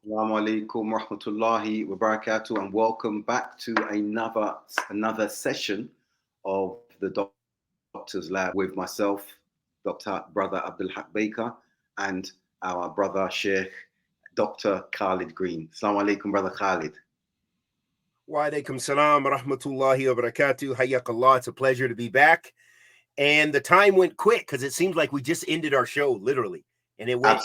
Assalamu alaikum rahmatullahi wa barakatuh, and welcome back to another session of the Doctor's Lab with myself, Dr. Brother Abdul Haq Baker, and our brother Sheikh Dr. Khalid Green. Assalamu alaikum, Brother Khalid. Wa alaikum salam wa rahmatullahi wa barakatuh. Hayyakallah. It's a pleasure to be back. And the time went quick because it seems like we just ended our show, literally. And it went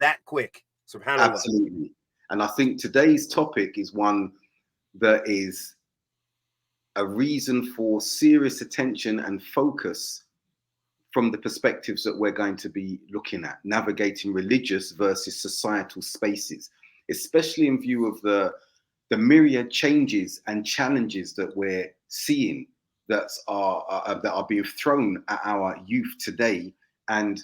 that quick. SubhanAllah. Absolutely. And I think today's topic is one that is a reason for serious attention and focus from the perspectives that we're going to be looking at, navigating religious versus societal spaces, especially in view of the myriad changes and challenges that we're seeing that are being thrown at our youth today, and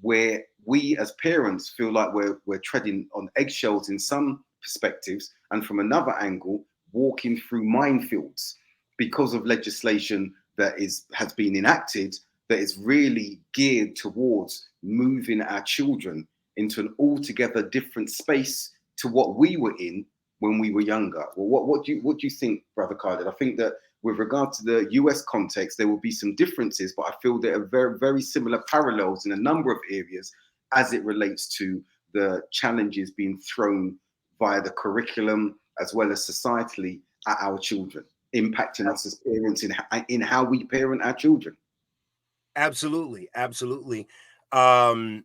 where we as parents feel like we're treading on eggshells in some perspectives, and from another angle, walking through minefields because of legislation that has been enacted that is really geared towards moving our children into an altogether different space to what we were in when we were younger. Well, what do you think, Brother Khalid? I think that with regard to the US context, there will be some differences, but I feel there are very, very similar parallels in a number of areas as it relates to the challenges being thrown via the curriculum as well as societally at our children, impacting us as parents in how we parent our children. Absolutely. In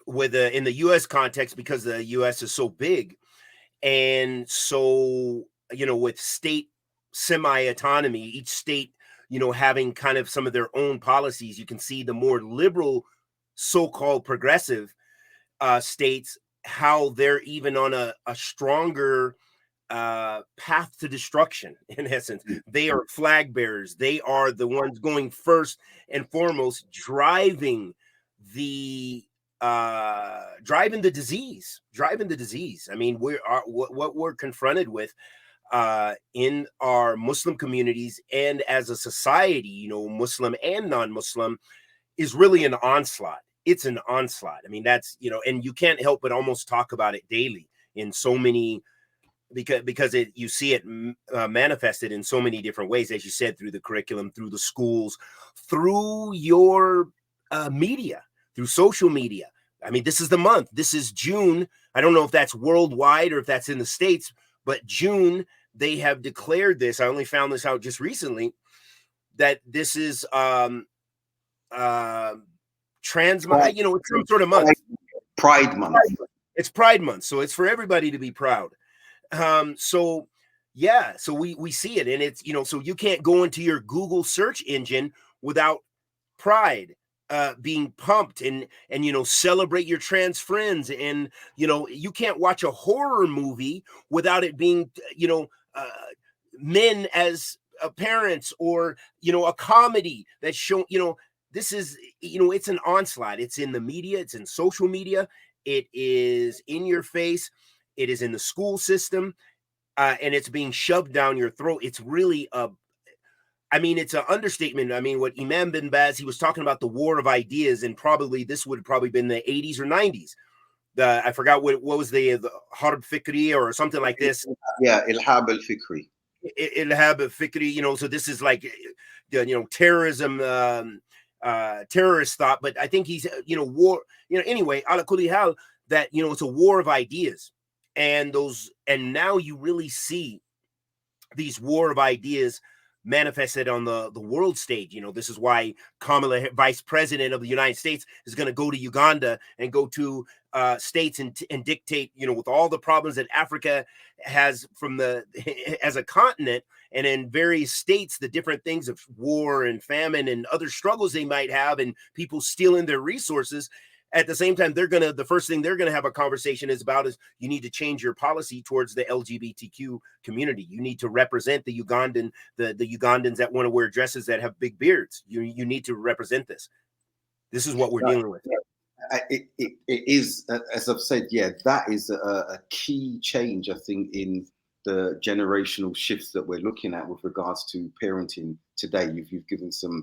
the US context, because the US is so big, and so, with state semi-autonomy, each state, having kind of some of their own policies, you can see the more liberal, so-called progressive states, how they're even on a stronger path to destruction. In essence, they are flag bearers. They are the ones going first and foremost, driving the disease. I mean, what we're confronted with in our Muslim communities and as a society, Muslim and non-Muslim, is really an onslaught. It's an onslaught. I mean, that's, and you can't help but almost talk about it daily in so many, because you see it manifested in so many different ways, as you said, through the curriculum, through the schools, through your media, through social media. I mean, this is the month. This is June. I don't know if that's worldwide or if that's in the States, but June, they have declared this. I only found this out just recently, that this is it's some sort of month. Pride month. It's Pride month. So it's for everybody to be proud. So we see it, and it's, so you can't go into your Google search engine without pride being pumped and celebrate your trans friends. And, you can't watch a horror movie without it being, men as parents, or, a comedy that show, this is, it's an onslaught. It's in the media. It's in social media. It is in your face. It is in the school system, and it's being shoved down your throat. It's really it's an understatement. I mean, what Imam bin Baz, he was talking about the war of ideas, and this would have probably been the 80s or 90s. I forgot what was the Harb Fikri or something like this. Yeah, Ilhab al-Fikri. Ilhab al-Fikri, so this is like, terrorism, terrorist thought, but I think he's, war, anyway, ala kulli hal, that, it's a war of ideas. And now you really see these war of ideas manifested on the world stage. This is why Kamala, Vice President of the United States, is going to go to Uganda and go to states and dictate, with all the problems that Africa has as a continent, and in various states, the different things of war and famine and other struggles they might have, and people stealing their resources. At the same time, the first thing they're gonna have a conversation is you need to change your policy towards the LGBTQ community. You need to represent the Ugandans that want to wear dresses that have big beards. You need to represent this. This is what we're dealing with. It is, as I've said, that is a key change, I think, in the generational shifts that we're looking at with regards to parenting today. You've given some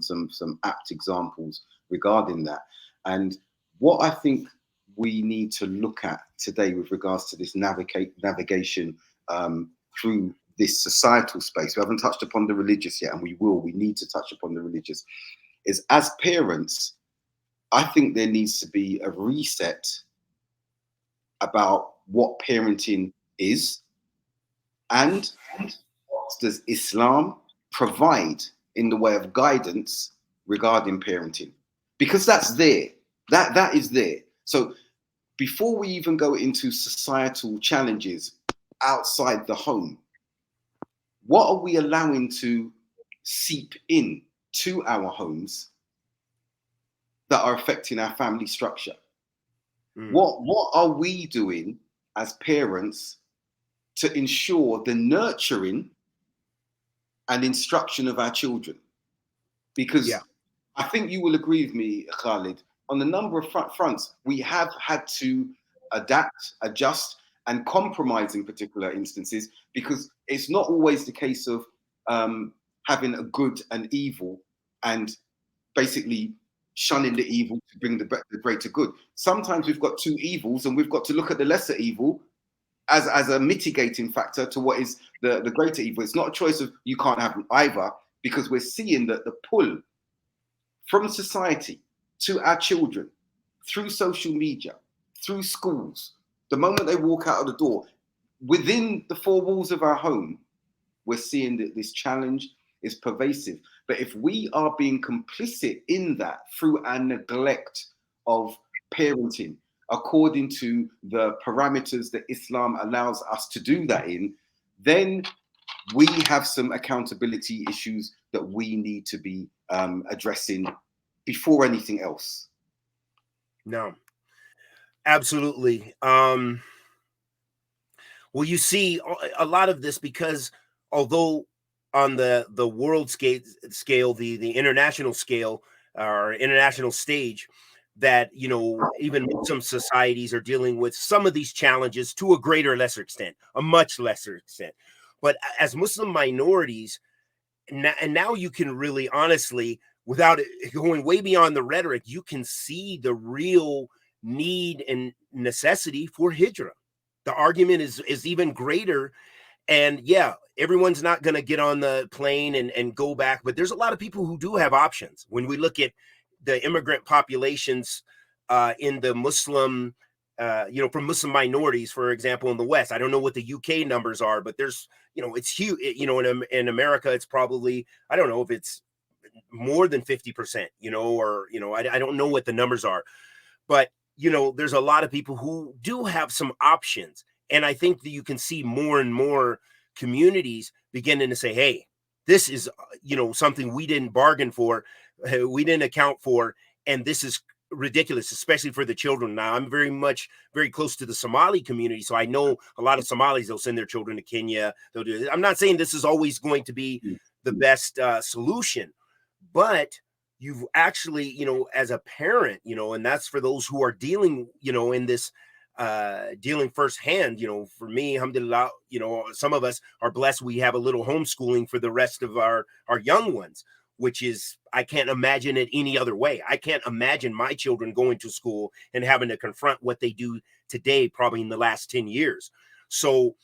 apt examples regarding that. And what I think we need to look at today with regards to this navigation through this societal space? We haven't touched upon the religious yet, and we will. We need to touch upon the religious. Is as parents, I think there needs to be a reset about what parenting is and what does Islam provide in the way of guidance regarding parenting, because that's there. That is there. So before we even go into societal challenges outside the home, what are we allowing to seep in to our homes that are affecting our family structure? What are we doing as parents to ensure the nurturing and instruction of our children? Because I think you will agree with me, Khalid, on a number of fronts, we have had to adapt, adjust, and compromise in particular instances, because it's not always the case of having a good and evil and basically shunning the evil to bring the greater good. Sometimes we've got two evils and we've got to look at the lesser evil as a mitigating factor to what is the greater evil. It's not a choice of you can't have either, because we're seeing that the pull from society to our children through social media, through schools, the moment they walk out of the door, within the four walls of our home, we're seeing that this challenge is pervasive. But if we are being complicit in that through our neglect of parenting, according to the parameters that Islam allows us to do that in, then we have some accountability issues that we need to be addressing before anything else. No, absolutely. Well, you see a lot of this because although on the world scale, the international scale or international stage, that, you know, even Muslim societies are dealing with some of these challenges to a greater or lesser extent, a much lesser extent. But as Muslim minorities, and now you can really honestly, without going way beyond the rhetoric, you can see the real need and necessity for hijrah. The argument is even greater. And yeah, everyone's not going to get on the plane and go back, but there's a lot of people who do have options. When we look at the immigrant populations in the Muslim, you know, from Muslim minorities, for example, in the West, I don't know what the UK numbers are, but there's, you know, it's huge. You know, in America, it's probably, I don't know if it's more than 50%, you know, or, you know, I don't know what the numbers are, but, you know, there's a lot of people who do have some options. And I think that you can see more and more communities beginning to say, hey, this is, you know, something we didn't bargain for, we didn't account for, and this is ridiculous, especially for the children. Now, I'm very close to the Somali community, so I know a lot of Somalis, they'll send their children to Kenya. They'll do it. I'm not saying this is always going to be the best solution, but you've actually, you know, as a parent, you know, and that's for those who are dealing, you know, in this, dealing firsthand, you know, for me, alhamdulillah, you know, some of us are blessed. We have a little homeschooling for the rest of our young ones, which is, I can't imagine it any other way. I can't imagine my children going to school and having to confront what they do today, probably in the last 10 years. So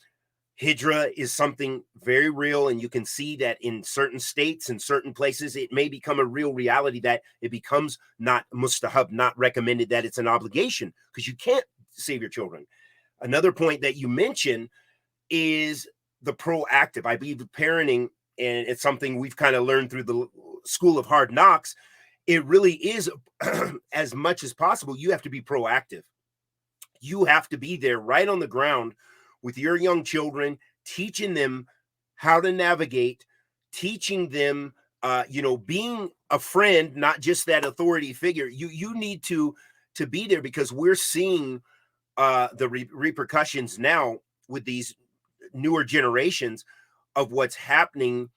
hijrah is something very real. And you can see that in certain states and certain places, it may become a real reality that it becomes not mustahab, not recommended, that it's an obligation, because you can't save your children. Another point that you mentioned is the proactive. I believe parenting, and it's something we've kind of learned through the school of hard knocks, it really is as much as possible, you have to be proactive. You have to be there right on the ground with your young children, teaching them how to navigate, teaching them, you know, being a friend, not just that authority figure. You need to be there, because we're seeing the repercussions now with these newer generations of what's happening.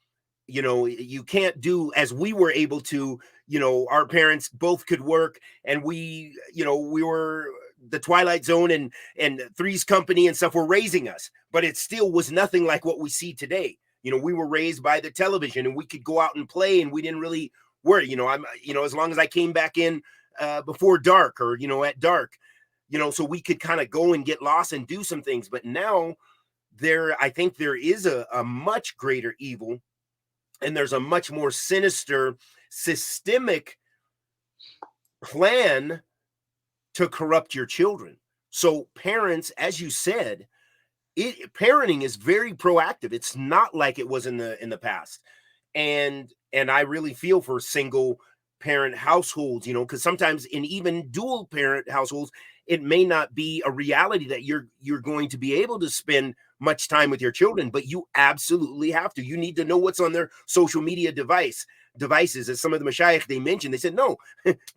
You know, you can't do as we were able to. You know, our parents both could work, and we, you know, we were the Twilight Zone and Three's Company and stuff were raising us, but it still was nothing like what we see today. You know, we were raised by the television, and we could go out and play, and we didn't really worry. You know, you know, as long as I came back in before dark, or, you know, at dark, so we could kind of go and get lost and do some things. But now I think there is a much greater evil, and there's a much more sinister, systemic plan to corrupt your children. So parents, as you said, parenting is very proactive. It's not like it was in the past. And I really feel for single parent households, because sometimes in even dual parent households, it may not be a reality that you're going to be able to spend much time with your children, but you absolutely have to. You need to know what's on their social media devices. As some of the mashayikh they mentioned, they said, no,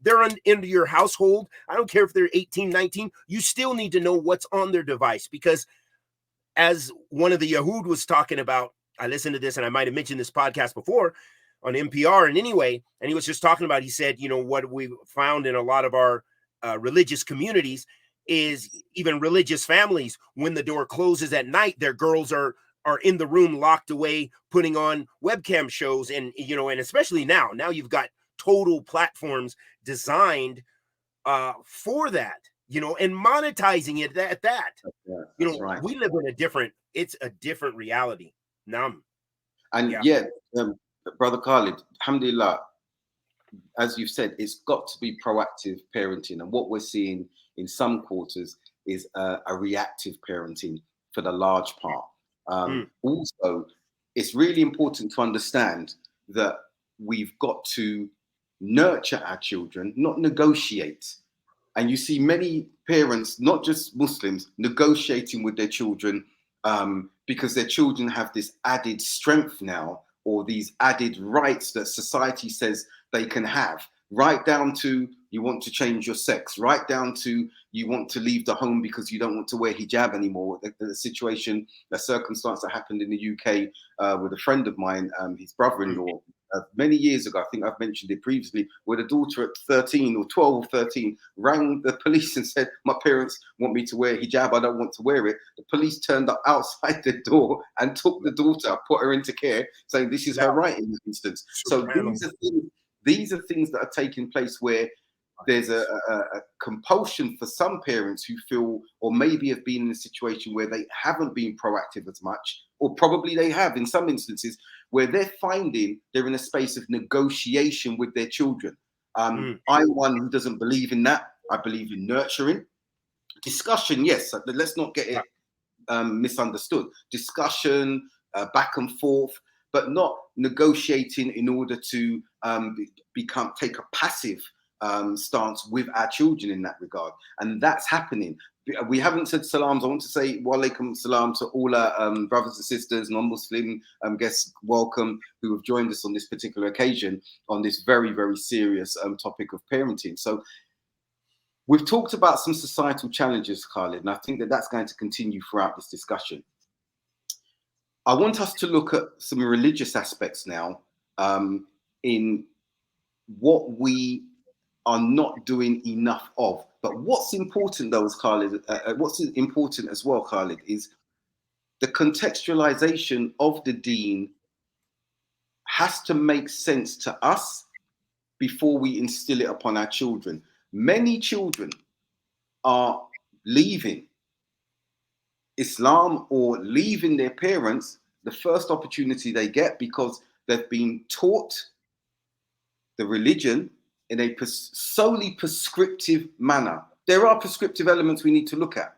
they're into your household. I don't care if they're 18, 19, you still need to know what's on their device, because as one of the Yahud was talking about, I listened to this, and I might have mentioned this podcast before on NPR, and anyway, and he was just talking about, he said, what we found in a lot of our religious communities is even religious families, when the door closes at night, their girls are in the room locked away, putting on webcam shows. And, and especially now you've got total platforms designed for that, and monetizing it at that. Right. We live in it's a different reality. Nam. And Brother Khalid, alhamdulillah, as you've said, it's got to be proactive parenting. And what we're seeing in some quarters is a reactive parenting for the large part. Also, it's really important to understand that we've got to nurture our children, not negotiate. And you see many parents, not just Muslims, negotiating with their children because their children have this added strength now, or these added rights that society says they can have, right down to you want to change your sex, right down to you want to leave the home because you don't want to wear hijab anymore. The situation, the circumstance that happened in the UK with a friend of mine, his brother-in-law, many years ago, I think I've mentioned it previously, where the daughter at 13 or 12 or 13 rang the police and said, my parents want me to wear hijab, I don't want to wear it. The police turned up outside the door and took the daughter, put her into care, saying this is her right in this instance. So these are things that are taking place where there's a compulsion for some parents who feel, or maybe have been in a situation where they haven't been proactive as much, or probably they have in some instances, where they're finding they're in a space of negotiation with their children. I'm one who doesn't believe in that. I believe in nurturing. Discussion, yes, let's not get it misunderstood. Discussion, back and forth, but not negotiating in order to take a passive stance with our children in that regard. And that's happening. We haven't said salams. I want to say wa alaikum salam to all our brothers and sisters, non-Muslim guests, welcome, who have joined us on this particular occasion on this very, very serious topic of parenting. So we've talked about some societal challenges, Khalid, and I think that that's going to continue throughout this discussion. I want us to look at some religious aspects now in what we are not doing enough of. But what's important though, what's important as well, Khalid, is the contextualization of the deen has to make sense to us before we instill it upon our children. Many children are leaving Islam or leaving their parents the first opportunity they get because they've been taught the religion in a solely prescriptive manner. There are prescriptive elements we need to look at,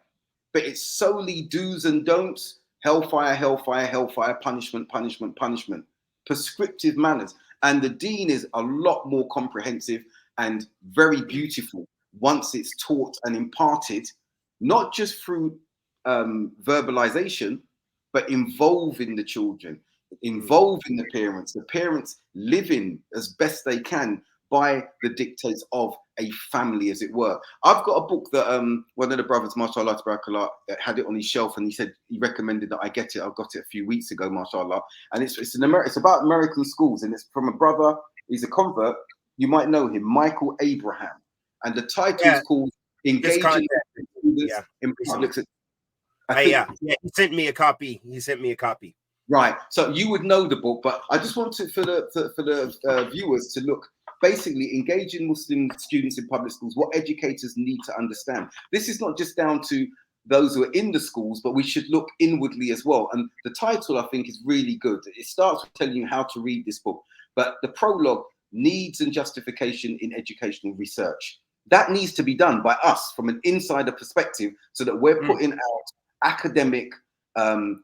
but it's solely do's and don'ts, hellfire, hellfire, hellfire, punishment, punishment, punishment, prescriptive manners. And the deen is a lot more comprehensive and very beautiful once it's taught and imparted, not just through verbalization, but involving the children, involving the parents living as best they can by the dictates of a family, as it were. I've got a book that one of the brothers, mashallah, tabarakallah, had it on his shelf, and he said he recommended that I get it. I got it a few weeks ago, mashallah, and it's about American schools, and it's from a brother. He's a convert. You might know him, Michael Abraham, and the title is called "Engaging Students in Public." He sent me a copy. Right. So you would know the book, but I just wanted for the viewers to look. basically engaging Muslim students in public schools, what educators need to understand. This is not just down to those who are in the schools, but we should look inwardly as well. And the title, I think, is really good. It starts with telling you how to read this book, but the prologue, Needs and Justification in Educational Research. That needs to be done by us from an insider perspective, so that we're putting out academic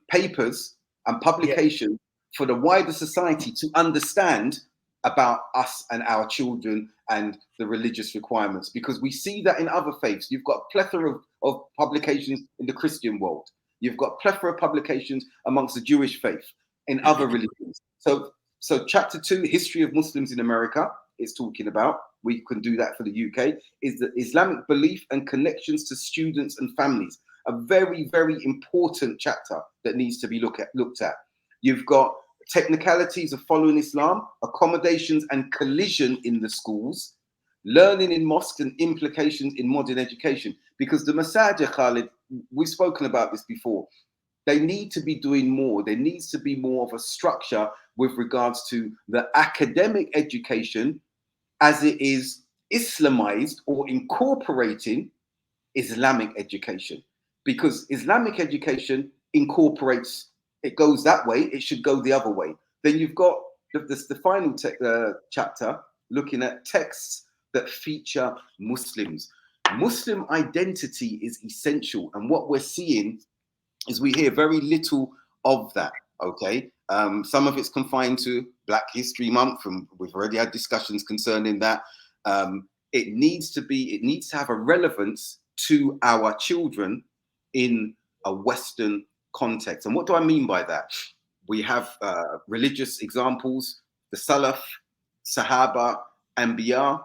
papers and publications for the wider society to understand about us and our children and the religious requirements, because we see that in other faiths. You've got a plethora of publications in the Christian world. You've got a plethora of publications amongst the Jewish faith, in other religions. So chapter 2, History of Muslims in America, is talking about, we can do that for the UK, is the Islamic belief and connections to students and families. A very, very important chapter that needs to be looked at. You've got Technicalities of Following Islam, Accommodations and Collision in the Schools, Learning in Mosques and Implications in Modern Education. Because the Masajid, Khalid, we've spoken about this before, they need to be doing more. There needs to be more of a structure with regards to the academic education as it is Islamized or incorporating Islamic education. Because Islamic education incorporates, it goes that way, it should go the other way. Then you've got the final chapter looking at texts that feature Muslims. Muslim identity is essential, and what we're seeing is we hear very little of that, okay? Some of it's confined to Black History Month, and we've already had discussions concerning that. It needs to have a relevance to our children in a Western context. And what do I mean by that? We have religious examples, the Salaf, Sahaba, Anbiya,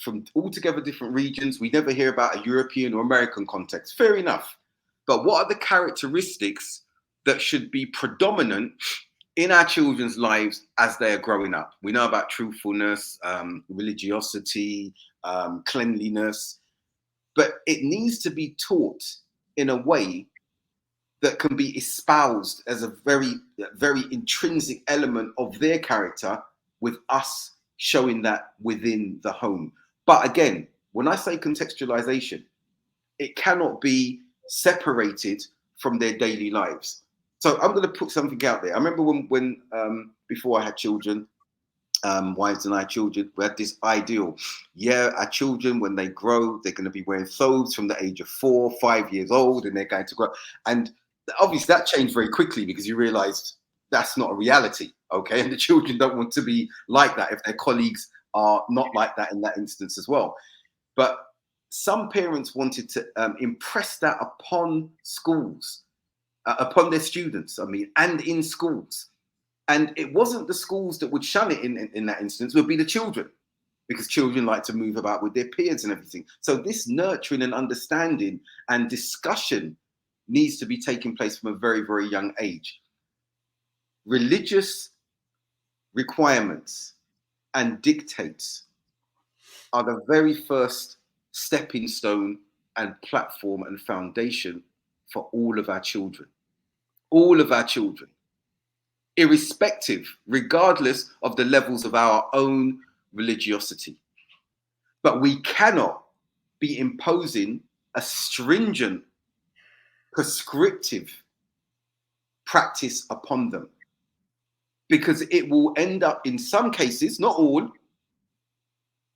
from altogether different regions. We never hear about a European or American context. Fair enough. But what are the characteristics that should be predominant in our children's lives as they are growing up? We know about truthfulness, religiosity, cleanliness, but it needs to be taught in a way that can be espoused as a very, very intrinsic element of their character, with us showing that within the home. But again, when I say contextualization, it cannot be separated from their daily lives. So I'm going to put something out there. I remember when before I had children, wives and I children, we had this ideal. Yeah, our children, when they grow, they're going to be wearing clothes from the age of 4, 5 years old, and they're going to grow. And obviously that changed very quickly, because you realized that's not a reality, okay? And the children don't want to be like that if their colleagues are not like that in that instance as well. But some parents wanted to impress that upon schools, upon their students, and in schools. And it wasn't the schools that would shun it in that instance, it would be the children, because children like to move about with their peers and everything. So this nurturing and understanding and discussion needs to be taking place from a very, very young age. Religious requirements and dictates are the very first stepping stone and platform and foundation for all of our children. All of our children, irrespective, regardless of the levels of our own religiosity. But we cannot be imposing a stringent, prescriptive practice upon them, because it will end up, in some cases, not all,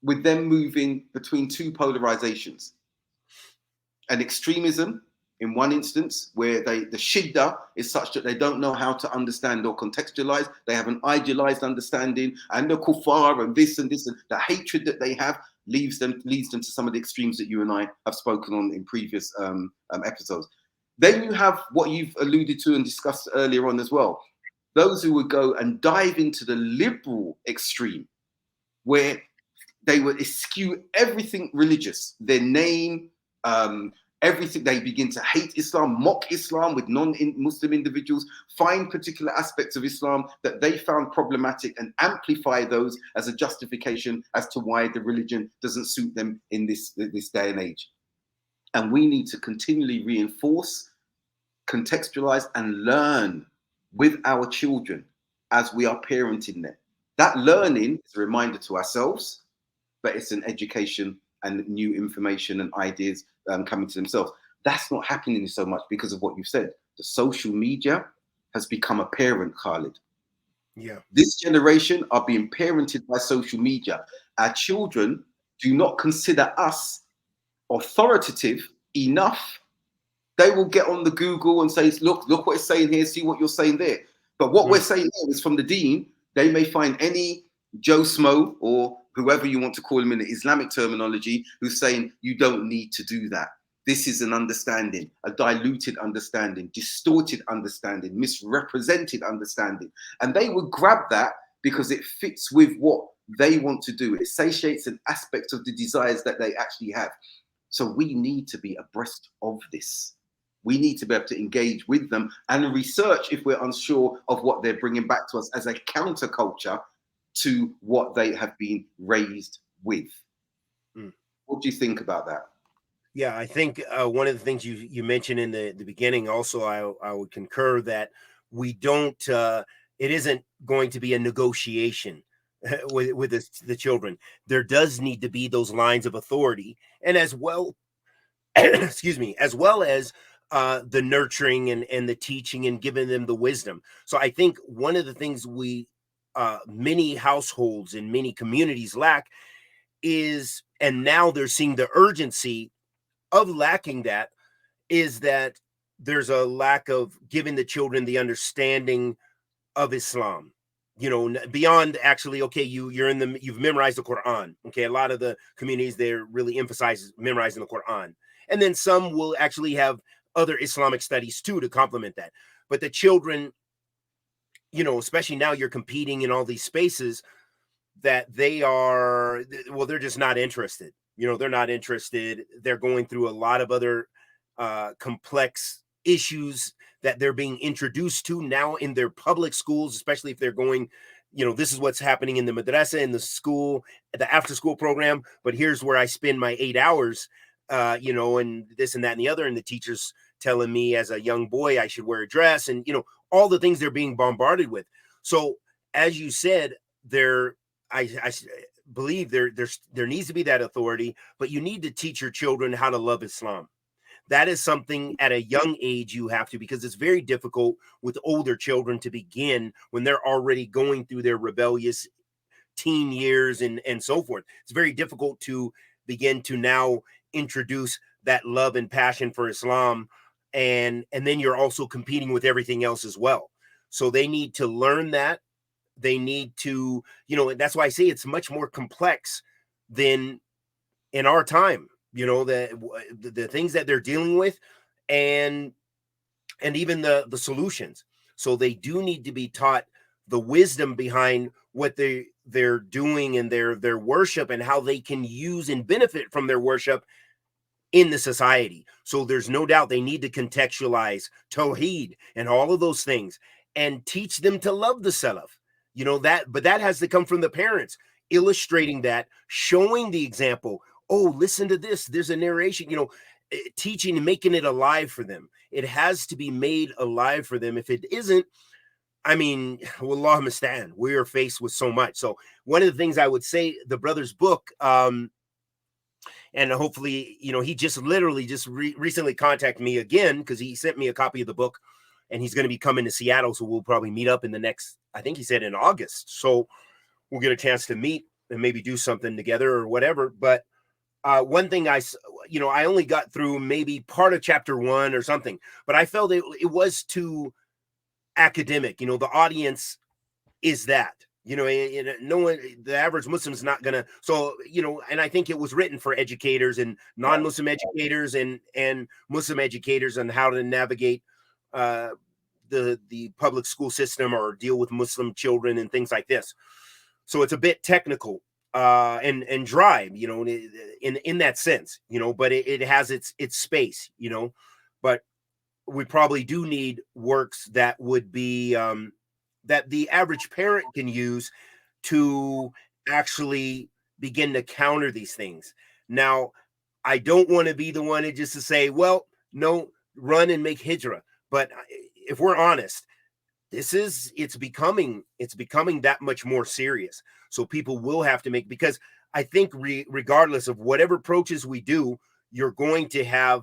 with them moving between two polarizations. An extremism in one instance, where the shidda is such that they don't know how to understand or contextualize. They have an idealized understanding, and the kuffar and this, and the hatred that they have leads them to some of the extremes that you and I have spoken on in previous episodes. Then you have what you've alluded to and discussed earlier on as well. Those who would go and dive into the liberal extreme, where they would eschew everything religious, their name, everything. They begin to hate Islam, mock Islam with non-Muslim individuals, find particular aspects of Islam that they found problematic and amplify those as a justification as to why the religion doesn't suit them in this day and age. And we need to continually reinforce, contextualize, and learn with our children as we are parenting them. That learning is a reminder to ourselves, but it's an education and new information and ideas coming to themselves. That's not happening so much because of what you've said. The social media has become a parent, Khalid. Yeah. This generation are being parented by social media. Our children do not consider us authoritative enough. They will get on the Google and say, look what it's saying here, see what you're saying there. But what we're saying here is from the deen. They may find any Joe Smo or whoever you want to call him in the Islamic terminology who's saying you don't need to do that. This is an understanding, a diluted understanding, distorted understanding, misrepresented understanding. And they would grab that because it fits with what they want to do. It satiates an aspect of the desires that they actually have. So we need to be abreast of this. We need to be able to engage with them and research if we're unsure of what they're bringing back to us as a counterculture to what they have been raised with. What do you think about that? Yeah, I think one of the things you mentioned in the beginning also, I would concur that we don't, it isn't going to be a negotiation with the children. There does need to be those lines of authority, and as well, excuse me, as well as the nurturing and the teaching and giving them the wisdom. So I think one of the things many households and many communities lack is, and now they're seeing the urgency of lacking that, is that there's a lack of giving the children the understanding of Islam. Beyond actually, okay, you've memorized the Quran. Okay, a lot of the communities there really emphasize memorizing the Quran, and then some will actually have other Islamic studies too to complement that. But the children, especially now, you're competing in all these spaces that they're just not interested. They're not interested. They're going through a lot of other complex issues that they're being introduced to now in their public schools, especially if they're going, this is what's happening in the madrasa, in the school, the after school program. But here's where I spend my 8 hours, and this and that and the other. And the teacher's telling me as a young boy, I should wear a dress, and, all the things they're being bombarded with. So as you said, I believe there needs to be that authority, but you need to teach your children how to love Islam. That is something at a young age you have to, because it's very difficult with older children to begin when they're already going through their rebellious teen years and so forth. It's very difficult to begin to now introduce that love and passion for Islam, and then you're also competing with everything else as well. So they need to learn that. They need to, and that's why I say it's much more complex than in our time, the things that they're dealing with, and even the solutions. So they do need to be taught the wisdom behind what they're doing and their worship, and how they can use and benefit from their worship in the society. So there's no doubt they need to contextualize Tawheed and all of those things and teach them to love the Salaf. But that has to come from the parents, illustrating that, showing the example. Oh, listen to this. There's a narration, teaching and making it alive for them. It has to be made alive for them. If it isn't, I mean, wallah mustan, we are faced with so much. So one of the things I would say, the brother's book, and hopefully, he just literally recently contacted me again, because he sent me a copy of the book, and he's going to be coming to Seattle. So we'll probably meet up in the next, I think he said in August. So we'll get a chance to meet and maybe do something together or whatever. But one thing I only got through maybe part of chapter 1 or something, but I felt it was too academic. The audience is that, no one, the average Muslim is not gonna. So, and I think it was written for educators and non-Muslim educators and Muslim educators on how to navigate the public school system or deal with Muslim children and things like this. So it's a bit technical and dry, in that sense, but it has its space, but we probably do need works that would be that the average parent can use to actually begin to counter these things. Now, I don't want to be the one just to say, well, no, run and make hijrah. But if we're honest, it's becoming that much more serious. So people will have to make, because I think regardless of whatever approaches we do, you're going to have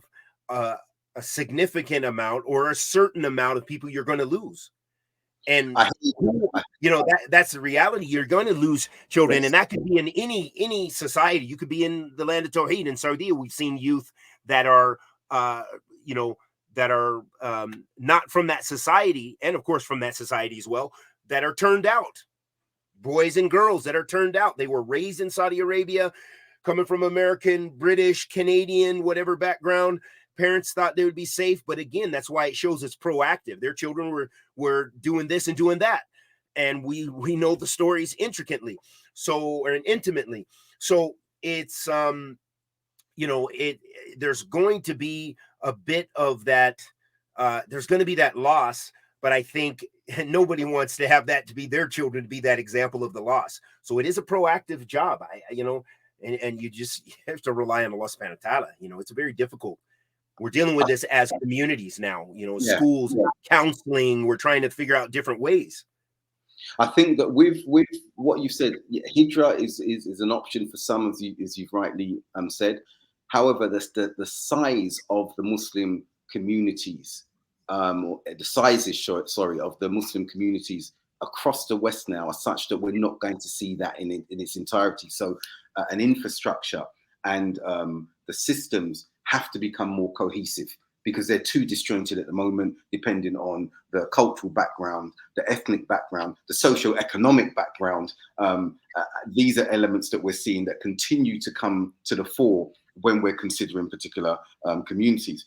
a significant amount or a certain amount of people you're going to lose. And I, you know, that's the reality. You're going to lose children, yes. and that could be in any society. You could be in the land of Tawhid in Saudi. We've seen youth that are you know, that are not from that society, and of course from that society as well, that are turned out. Boys and girls that are turned out. They were raised in Saudi Arabia, coming from American, British, Canadian, whatever background. Parents thought they would be safe, but again, that's why it shows it's proactive. Their children were doing this and doing that, and we know the stories intricately, or intimately. So it's you know, there's going to be a bit of that. There's going to be that loss, but I think nobody wants to have that to be their children, to be that example of the loss. So it is a proactive job. You know, and you have to rely on Allah subhanahu wa ta'ala. You know, it's a very difficult. We're dealing with this as communities now, you know, Yeah. schools, counseling. We're trying to figure out different ways. I think that with what you said, hijrah is an option for some, as you've rightly said. However, the size of the Muslim communities, or the sizes, sorry, of the Muslim communities across the West now are such that we're not going to see that in its entirety. So, an infrastructure and the systems have to become more cohesive, because they're too disjointed at the moment, depending on the cultural background, the ethnic background, the socio-economic background. These are elements that we're seeing that continue to come to the fore when we're considering particular communities.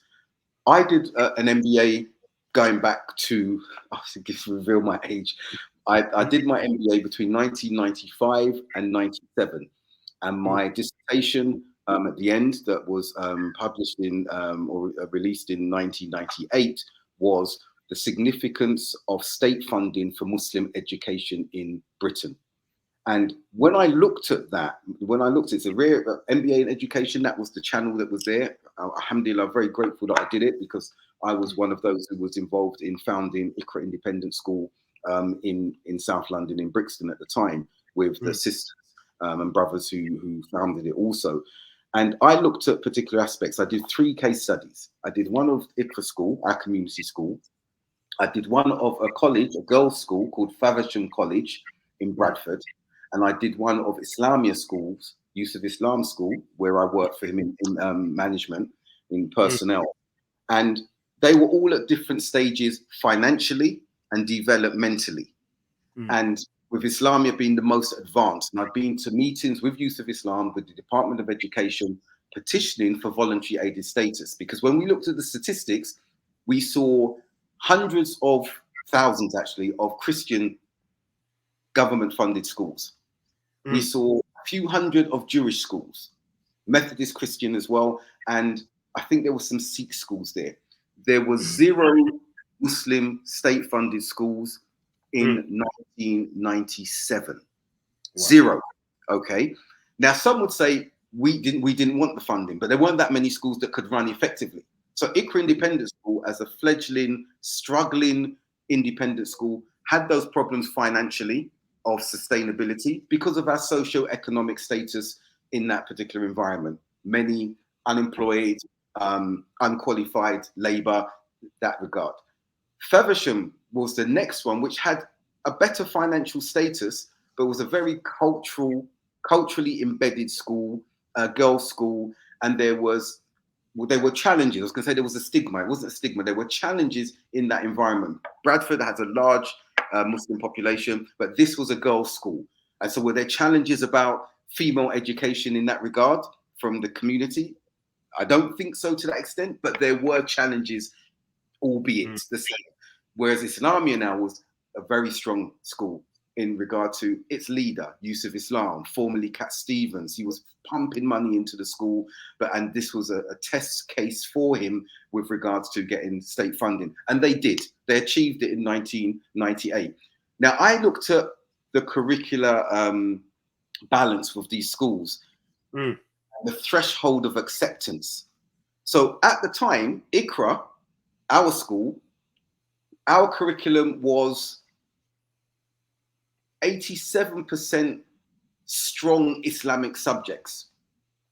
I did an MBA going back to, I think to reveal my age. I did my MBA between 1995 and 97. And my dissertation at the end, that was published in or released in 1998, was the significance of state funding for Muslim education in Britain. And when I looked at that, it's a rare MBA in education, that was the channel that was there. Alhamdulillah, I'm very grateful that I did it, because I was one of those who was involved in founding IQRA Independent School in South London, in Brixton at the time, with the sisters and brothers who founded it also. And I looked at particular aspects. I did 3 case studies. I did one of IQRA school, our community school. I did one of a college, a girls' school called Faversham College in Bradford. And I did one of Islamia schools, Yusuf Islam School, where I worked for him in management, in personnel. And they were all at different stages financially and developmentally. And with Islamia being the most advanced. And I've been to meetings with Yusuf Islam, with the Department of Education, petitioning for voluntary aided status. Because when we looked at the statistics, we saw hundreds of thousands, actually, of Christian government-funded schools. We saw a few hundred of Jewish schools, Methodist Christian as well, and I think there were some Sikh schools there. There were 0 Muslim state-funded schools in 1997. Wow. 0. Okay. Now, some would say we didn't want the funding, but there weren't that many schools that could run effectively. So IQRA Independent School, as a fledgling, struggling independent school, had those problems financially, of sustainability, because of our socio-economic status in that particular environment. Many unemployed, unqualified labor, that regard. Feversham was the next one, which had a better financial status, but was a very culturally embedded school, a girls' school, and there were challenges. I was going to say there was a stigma. It wasn't a stigma. There were challenges in that environment. Bradford has a large Muslim population, but this was a girls' school. And so were there challenges about female education in that regard from the community? I don't think so to that extent, but there were challenges, albeit the same. Whereas Islamia now was a very strong school in regard to its leader, Yusuf Islam, formerly Cat Stevens. He was pumping money into the school, and this was a test case for him with regards to getting state funding. And they did. They achieved it in 1998. Now, I looked at the curricular balance with these schools, the threshold of acceptance. So at the time, IQRA, our school, our curriculum was 87% strong Islamic subjects,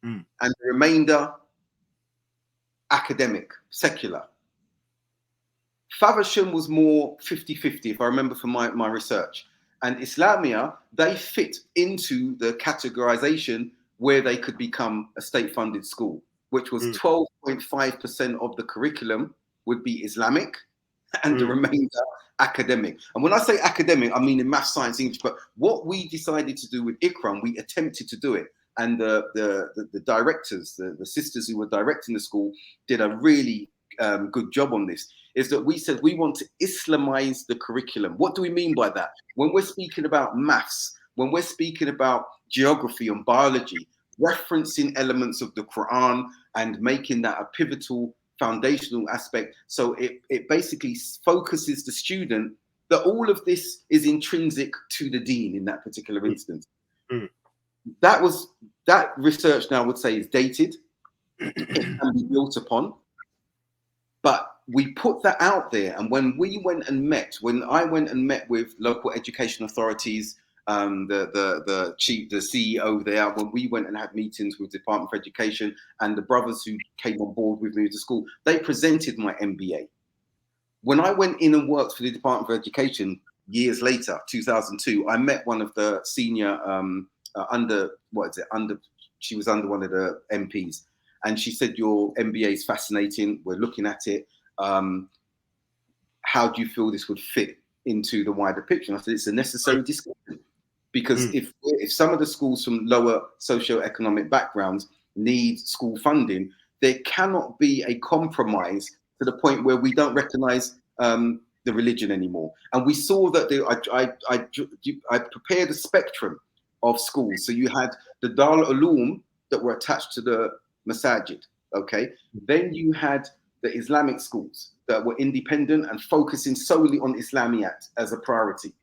Mm. and the remainder academic, secular. Faversham was more 50-50, if I remember from my research. And Islamia, they fit into the categorization where they could become a state-funded school, which was 12.5% of the curriculum would be Islamic, and the remainder academic. And when I say academic, I mean in math, science, English. But what we decided to do with Ikram, we attempted to do it. And the directors, the sisters who were directing the school, did a really good job on this, is that we said we want to Islamize the curriculum. What do we mean by that? When we're speaking about maths, when we're speaking about geography and biology, referencing elements of the Quran and making that a pivotal foundational aspect. So it basically focuses the student that all of this is intrinsic to the deen in that particular instance. That research now would say is dated. It can be built upon. But we put that out there, and when I went and met with local education authorities, the CEO there, when we went and had meetings with the Department of Education and the brothers who came on board with me to school, they presented my MBA. When I went in and worked for the Department of Education years later, 2002, I met one of the senior she was under one of the MPs. And she said, your MBA is fascinating. We're looking at it. How do you feel this would fit into the wider picture? And I said, it's a necessary discussion. Because if some of the schools from lower socioeconomic backgrounds need school funding, there cannot be a compromise to the point where we don't recognize the religion anymore. And we saw that I prepared a spectrum of schools. So you had the Dar al-Ulum that were attached to the Masajid, okay? Then you had the Islamic schools that were independent and focusing solely on Islamiyat as a priority.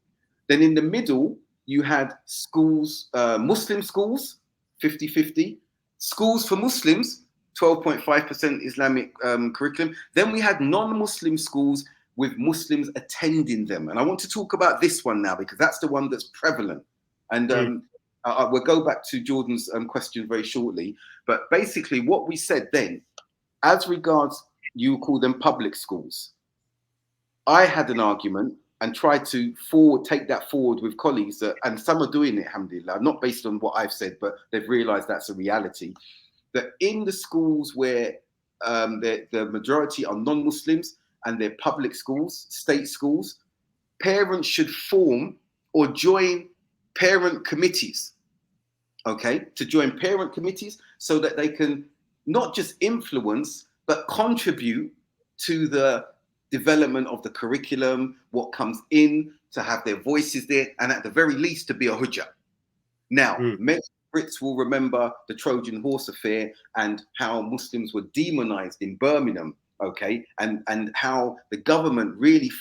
Then in the middle, you had schools, Muslim schools, 50-50, schools for Muslims, 12.5% Islamic curriculum. Then we had non-Muslim schools with Muslims attending them. And I want to talk about this one now because that's the one that's prevalent. And we'll go back to Jordan's question very shortly. But basically what we said then, as regards, you call them public schools, I had an argument and tried to take that forward with colleagues, and some are doing it, alhamdulillah, not based on what I've said, but they've realized that's a reality, that in the schools where the majority are non-Muslims and they're public schools, state schools, parents should form or join parent committees, okay, to join parent committees so that they can not just influence, but contribute to the development of the curriculum, what comes in, to have their voices there, and at the very least to be a hujjah. Now, many Brits will remember the Trojan horse affair and how Muslims were demonized in Birmingham, okay, and how the government really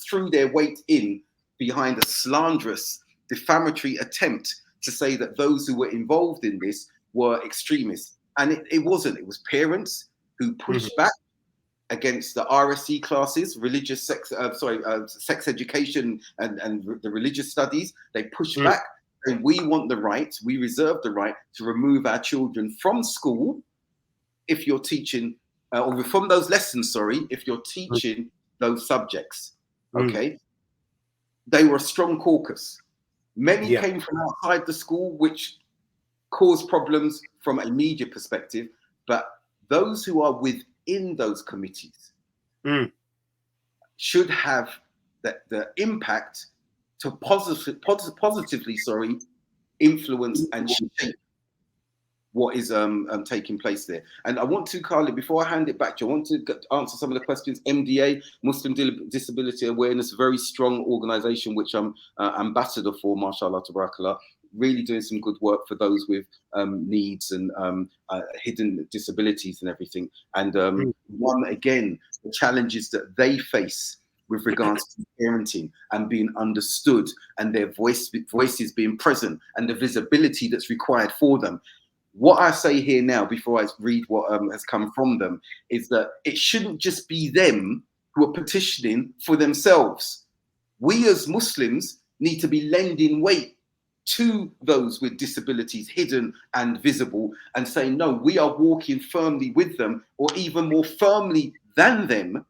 threw their weight in behind a slanderous, defamatory attempt to say that those who were involved in this were extremists. And it wasn't. It was parents who pushed back against the RSE classes, religious sex education and the religious studies. They pushed back, and we want the right, we reserve the right to remove our children from school if you're teaching, or from those lessons, sorry, if you're teaching those subjects, okay? They were a strong caucus. Many came from outside the school, which caused problems from a media perspective, but those who are within those committees should have the impact to positively, influence and shape what is taking place there. And I want to, Carly, before I hand it back to you, I want to answer some of the questions. MDA, Muslim Disability Awareness, very strong organization, which I'm ambassador for, mashallah, tabarakallah, really doing some good work for those with needs and hidden disabilities and everything. And one, again, the challenges that they face with regards to parenting and being understood and their voices being present and the visibility that's required for them. What I say here now, before I read what has come from them, is that it shouldn't just be them who are petitioning for themselves. We as Muslims need to be lending weight to those with disabilities, hidden and visible, and saying, no, we are walking firmly with them, or even more firmly than them,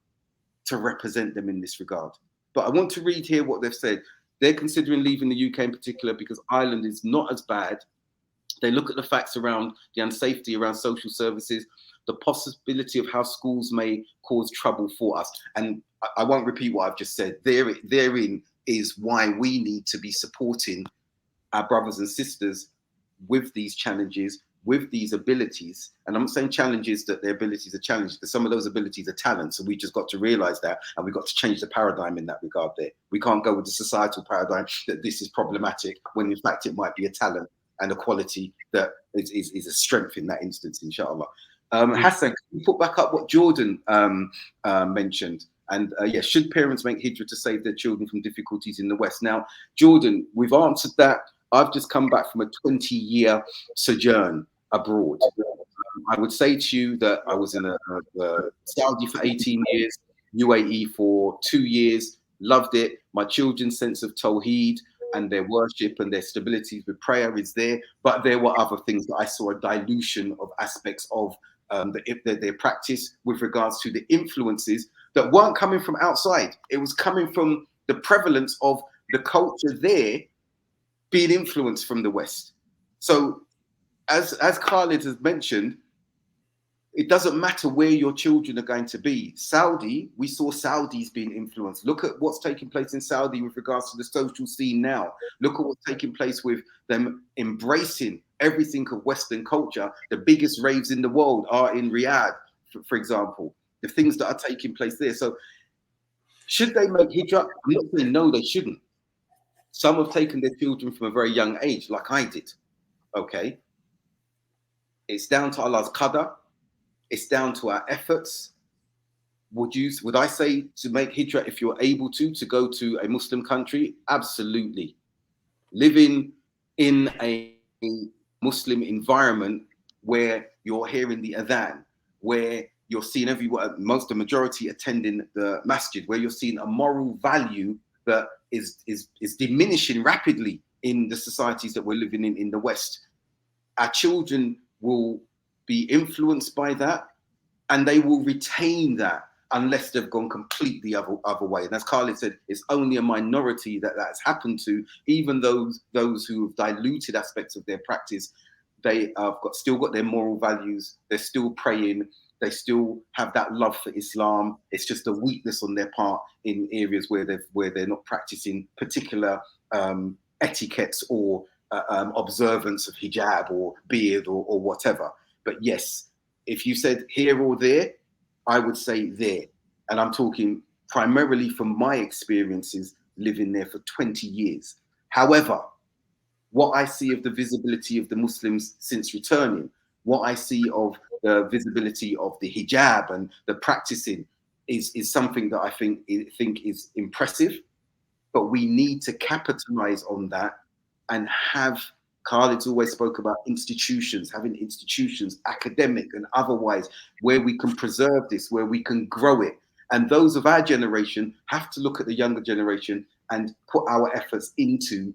to represent them in this regard. But I want to read here what they've said. They're considering leaving the UK in particular because Ireland is not as bad. They look at the facts around the unsafety around social services, the possibility of how schools may cause trouble for us. And I won't repeat what I've just said. Therein is why we need to be supporting our brothers and sisters with these challenges, with these abilities. And I'm not saying challenges that their abilities are challenged, because some of those abilities are talents. So we just got to realize that, and we've got to change the paradigm in that regard there. We can't go with the societal paradigm that this is problematic, when in fact it might be a talent and a quality that is a strength in that instance, inshallah. Hassan, can you put back up what Jordan mentioned? And yes, should parents make hijrah to save their children from difficulties in the West? Now, Jordan, we've answered that. I've just come back from a 20-year sojourn abroad. I would say to you that I was in Saudi for 18 years, UAE for 2 years, loved it. My children's sense of Tawheed and their worship and their stability with prayer is there. But there were other things that I saw a dilution of aspects of their practice with regards to the influences that weren't coming from outside. It was coming from the prevalence of the culture there being influenced from the West. So as Khalid has mentioned, it doesn't matter where your children are going to be. Saudi, we saw Saudis being influenced. Look at what's taking place in Saudi with regards to the social scene now. Look at what's taking place with them embracing everything of Western culture. The biggest raves in the world are in Riyadh, for example. The things that are taking place there. So should they make hijrah? I'm not saying no, they shouldn't. Some have taken their children from a very young age, like I did. Okay. It's down to Allah's qadar. It's down to our efforts. Would I say to make hijrah if you're able to go to a Muslim country? Absolutely. Living in a Muslim environment where you're hearing the adhan, where you're seeing the majority attending the masjid, where you're seeing a moral value that is diminishing rapidly in the societies that we're living in the West. Our children will be influenced by that, and they will retain that unless they've gone completely other way. And as Khalid said, it's only a minority that that's happened to. Even those who have diluted aspects of their practice, they have still got their moral values. They're still praying. They still have that love for Islam. It's just a weakness on their part in areas where they're not practicing particular etiquettes or observance of hijab or beard or whatever. But yes, if you said here or there, I would say there. And I'm talking primarily from my experiences living there for 20 years. However, what I see of the visibility of the Muslims since returning, what I see of the visibility of the hijab and the practicing is something that I think is impressive. But we need to capitalize on that and have, Khalid's always spoke about institutions, having institutions, academic and otherwise, where we can preserve this, where we can grow it. And those of our generation have to look at the younger generation and put our efforts into,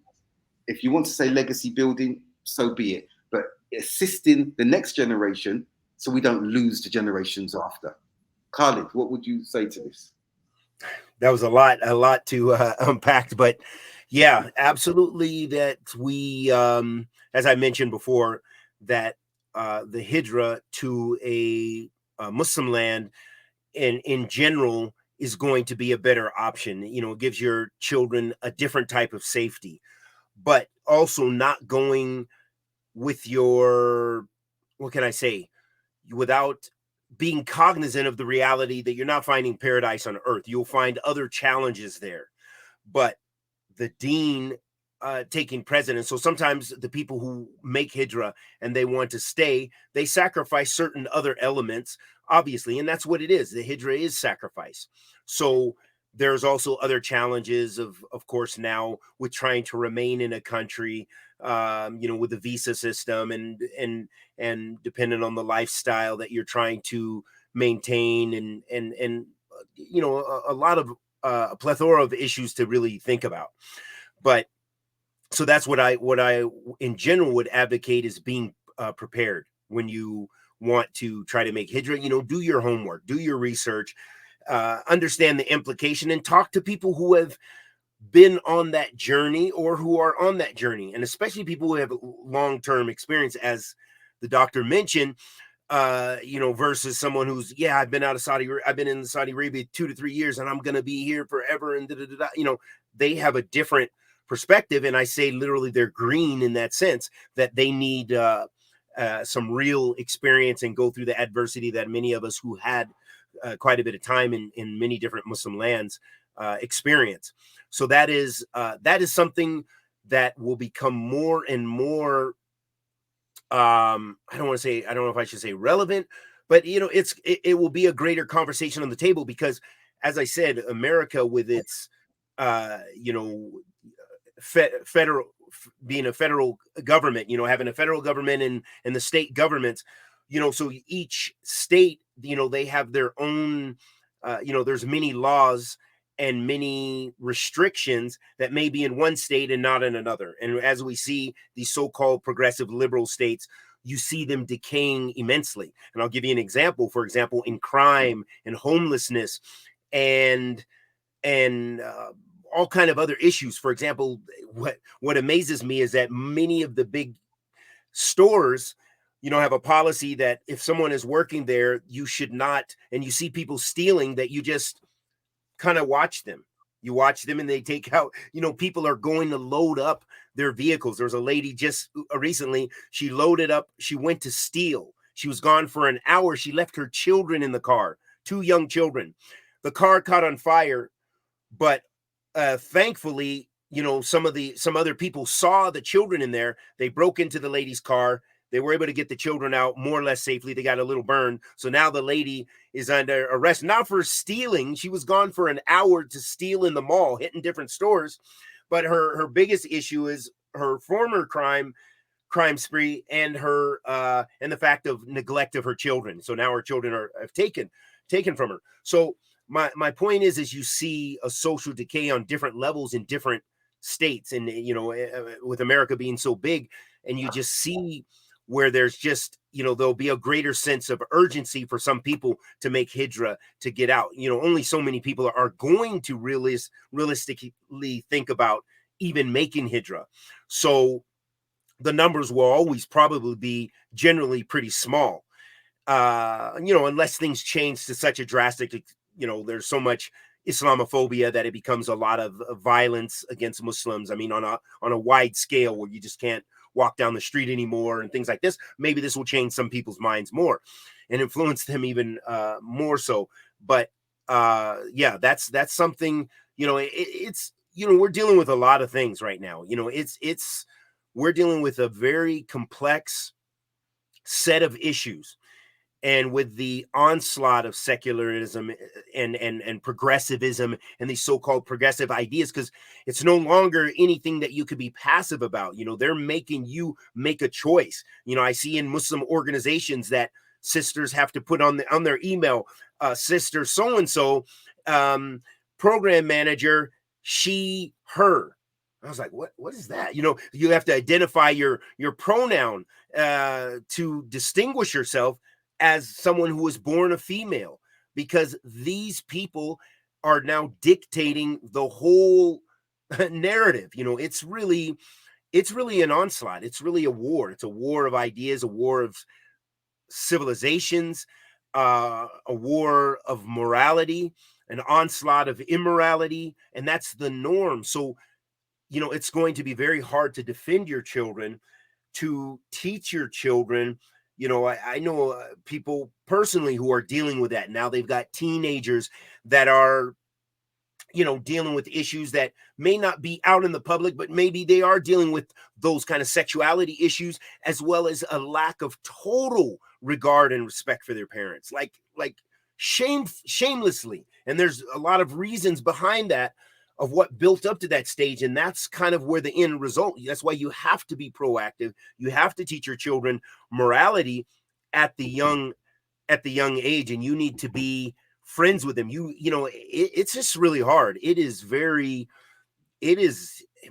if you want to say legacy building, so be it, but assisting the next generation so we don't lose the generations after. Khalid, what would you say to this? That was a lot to unpack, but yeah, absolutely. That we, as I mentioned before, that the hijrah to a Muslim land in general is going to be a better option. You know, it gives your children a different type of safety, but also not going with your, what can I say, without being cognizant of the reality that you're not finding paradise on earth. You'll find other challenges there, but the deen taking precedence. So sometimes the people who make hijrah and they want to stay, they sacrifice certain other elements, obviously, and that's what it is. The hijrah is sacrifice. So there's also other challenges of course, now with trying to remain in a country, with the visa system and depending on the lifestyle that you're trying to maintain and a lot of a plethora of issues to really think about. But So that's what I in general would advocate, is being prepared when you want to try to make hijra. Do your homework, do your research, understand the implication, and talk to people who have been on that journey or who are on that journey, and especially people who have long-term experience, as the doctor mentioned. Versus someone who's, I've been in Saudi Arabia 2 to 3 years, and I'm gonna be here forever, and they have a different perspective, and I say literally they're green in that sense, that they need some real experience and go through the adversity that many of us who had quite a bit of time in many different Muslim lands experience. So that is something that will become more and more, I don't know if I should say relevant, but it will be a greater conversation on the table, because, as I said, America, with its you know federal, being a federal government, having a federal government and the state governments, so each state, they have their own, there's many laws and many restrictions that may be in one state and not in another. And as we see these so-called progressive liberal states, you see them decaying immensely. And I'll give you an example. For example, in crime and homelessness, and all kind of other issues. For example, what amazes me is that many of the big stores, have a policy that if someone is working there, you should not, and you see people stealing, that you just kind of watch them. You watch them and they take out, people are going to load up their vehicles. There was a lady just recently, she loaded up, she went to steal. She was gone for an hour. She left her children in the car, 2 young children. The car caught on fire, but thankfully, some other people saw the children in there. They broke into the lady's car. They were able to get the children out more or less safely. They got a little burn. So now the lady is under arrest, not for stealing. She was gone for an hour to steal in the mall, hitting different stores. But her biggest issue is her former crime spree, and her and the fact of neglect of her children. So now her children have taken from her. So my point is you see a social decay on different levels in different states, and with America being so big, and you just see where there's just, there'll be a greater sense of urgency for some people to make hijra, to get out. Only so many people are going to realistically think about even making hijra. So the numbers will always probably be generally pretty small, unless things change to such a drastic, there's so much Islamophobia that it becomes a lot of violence against Muslims. I mean, on a wide scale, where you just can't walk down the street anymore and things like this. Maybe this will change some people's minds more and influence them even more so. But that's something, it's, we're dealing with a lot of things right now. We're dealing with a very complex set of issues. And with the onslaught of secularism and progressivism and these so-called progressive ideas, because it's no longer anything that you could be passive about. They're making you make a choice. I see in Muslim organizations that sisters have to put on their email, sister so-and-so, program manager, she, her. I was like, what is that? You have to identify your pronoun to distinguish yourself as someone who was born a female, because these people are now dictating the whole narrative. It's really an onslaught. It's really a war. It's a war of ideas, a war of civilizations, a war of morality, an onslaught of immorality, and that's the norm. So, it's going to be very hard to defend your children, to teach your children. I know people personally who are dealing with that now. They've got teenagers that are, dealing with issues that may not be out in the public, but maybe they are dealing with those kind of sexuality issues, as well as a lack of total regard and respect for their parents, like shamelessly. And there's a lot of reasons behind that, of what built up to that stage. And that's kind of where the end result. That's why you have to be proactive. You have to teach your children morality at the young age, and you need to be friends with them. It's just really hard. It is,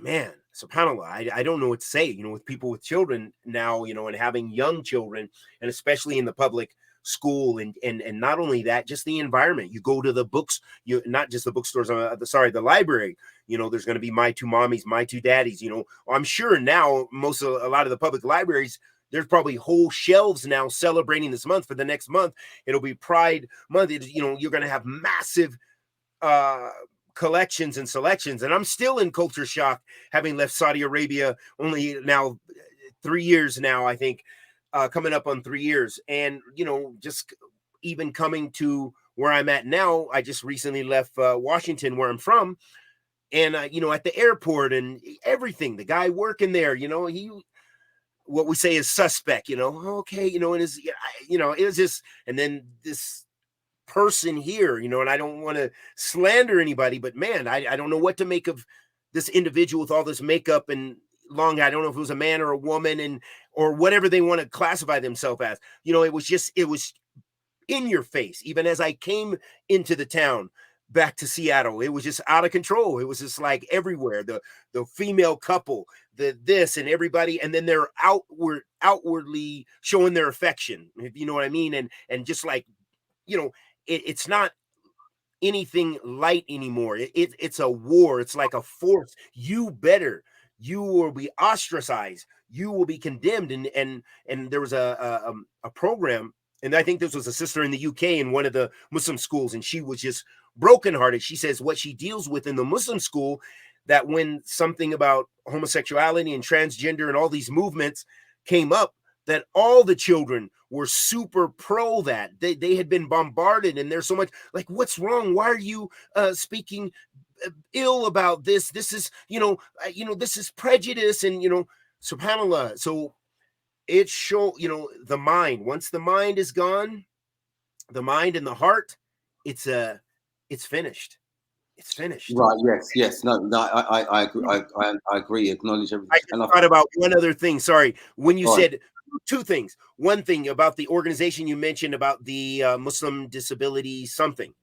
man, subhanallah, I don't know what to say, with people with children now, and having young children, and especially in the public school, and not only that, just the environment. You go to the books, not just the bookstores, the library, there's going to be my two mommies, my two daddies, I'm sure now a lot of the public libraries, there's probably whole shelves now celebrating this month. For the next month, it'll be Pride Month. You're going to have massive collections and selections. And I'm still in culture shock, having left Saudi Arabia only now 3 years now, I think, coming up on 3 years. And, just even coming to where I'm at now, I just recently left Washington, where I'm from. And, at the airport and everything, the guy working there, what we say is suspect, okay, and it was just, and then this person here, and I don't want to slander anybody, but man, I don't know what to make of this individual with all this makeup and long hair. I don't know if it was a man or a woman, or whatever they want to classify themselves as. It was in your face. Even as I came into the town back to Seattle, it was just out of control. It was just like everywhere. The female couple, this and everybody, and then they're outwardly showing their affection, if you know what I mean, and just like, it's not anything light anymore. It's a war. It's like a force. You will be ostracized. You will be condemned. And there was a program, and I think this was a sister in the UK in one of the Muslim schools, and she was just brokenhearted. She says what she deals with in the Muslim school, that when something about homosexuality and transgender and all these movements came up, that all the children were super pro that. They had been bombarded, and there's so much like, what's wrong? Why are you speaking ill about this? This is, this is prejudice, and, subhanAllah. So it show, the mind, once the mind is gone, the mind and the heart, it's finished. It's finished. Right. Yes. No. I agree. I agree. Acknowledge everything. I just thought about one other thing. Sorry. When you said two things. One thing about the organization you mentioned about the Muslim disability something,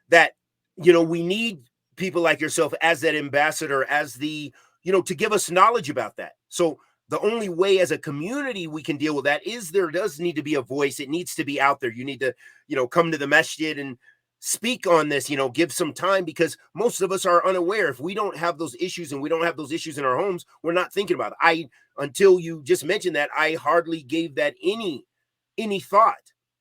that, we need people like yourself as that ambassador, as the, to give us knowledge about that. So the only way as a community we can deal with that is there does need to be a voice. It needs to be out there. You need to, come to the masjid and speak on this, give some time, because most of us are unaware. If we don't have those issues, and we don't have those issues in our homes, we're not thinking about it. Until you just mentioned that, I hardly gave that any thought.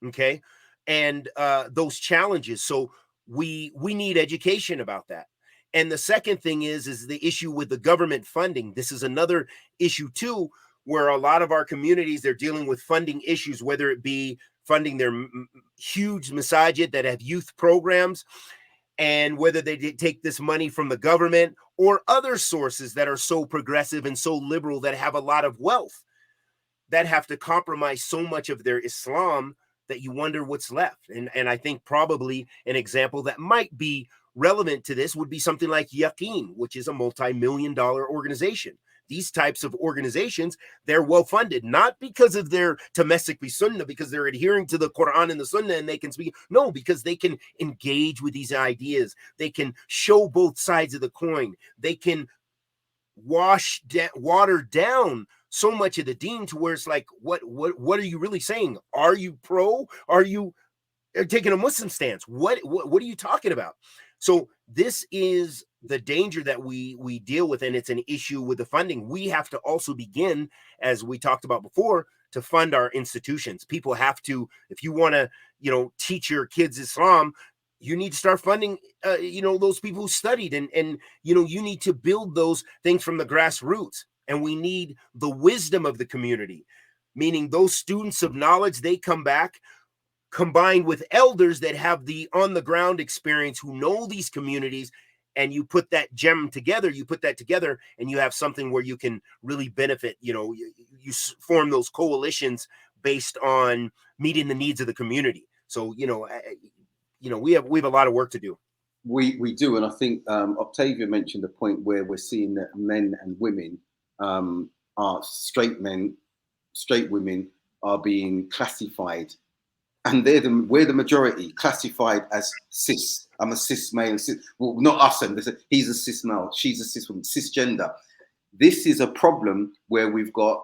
Okay. And those challenges. So we need education about that. And the second thing is the issue with the government funding. This is another issue too, where a lot of our communities, they're dealing with funding issues, whether it be funding their huge masajid that have youth programs, and whether they take this money from the government or other sources that are so progressive and so liberal that have a lot of wealth, that have to compromise so much of their Islam that you wonder what's left. And I think probably an example that might be relevant to this would be something like Yaqeen, which is a multi-million-dollar organization. These types of organizations, they're well-funded, not because of their Tamasuk bi Sunnah, because they're adhering to the Quran and the Sunnah and they can speak. No, because they can engage with these ideas. They can show both sides of the coin. They can water down so much of the deen to where it's like, what are you really saying? Are you pro? Are you taking a Muslim stance? What are you talking about? So this is the danger that we deal with, and it's an issue with the funding. We have to also begin, as we talked about before, to fund our institutions. People have to, if you want to, teach your kids Islam, you need to start funding, those people who studied, and you need to build those things from the grassroots. And we need the wisdom of the community, meaning those students of knowledge, they come back, combined with elders that have the on the ground experience, who know these communities, and you put that together, and you have something where you can really benefit. You form those coalitions based on meeting the needs of the community. So, we have a lot of work to do. We do. And I think Octavia mentioned the point where we're seeing that men and women, are straight women are being classified, and we're the majority, classified as cis. I'm a cis male, well, not us, and he's a cis male, she's a cis woman, cisgender. this is a problem where we've got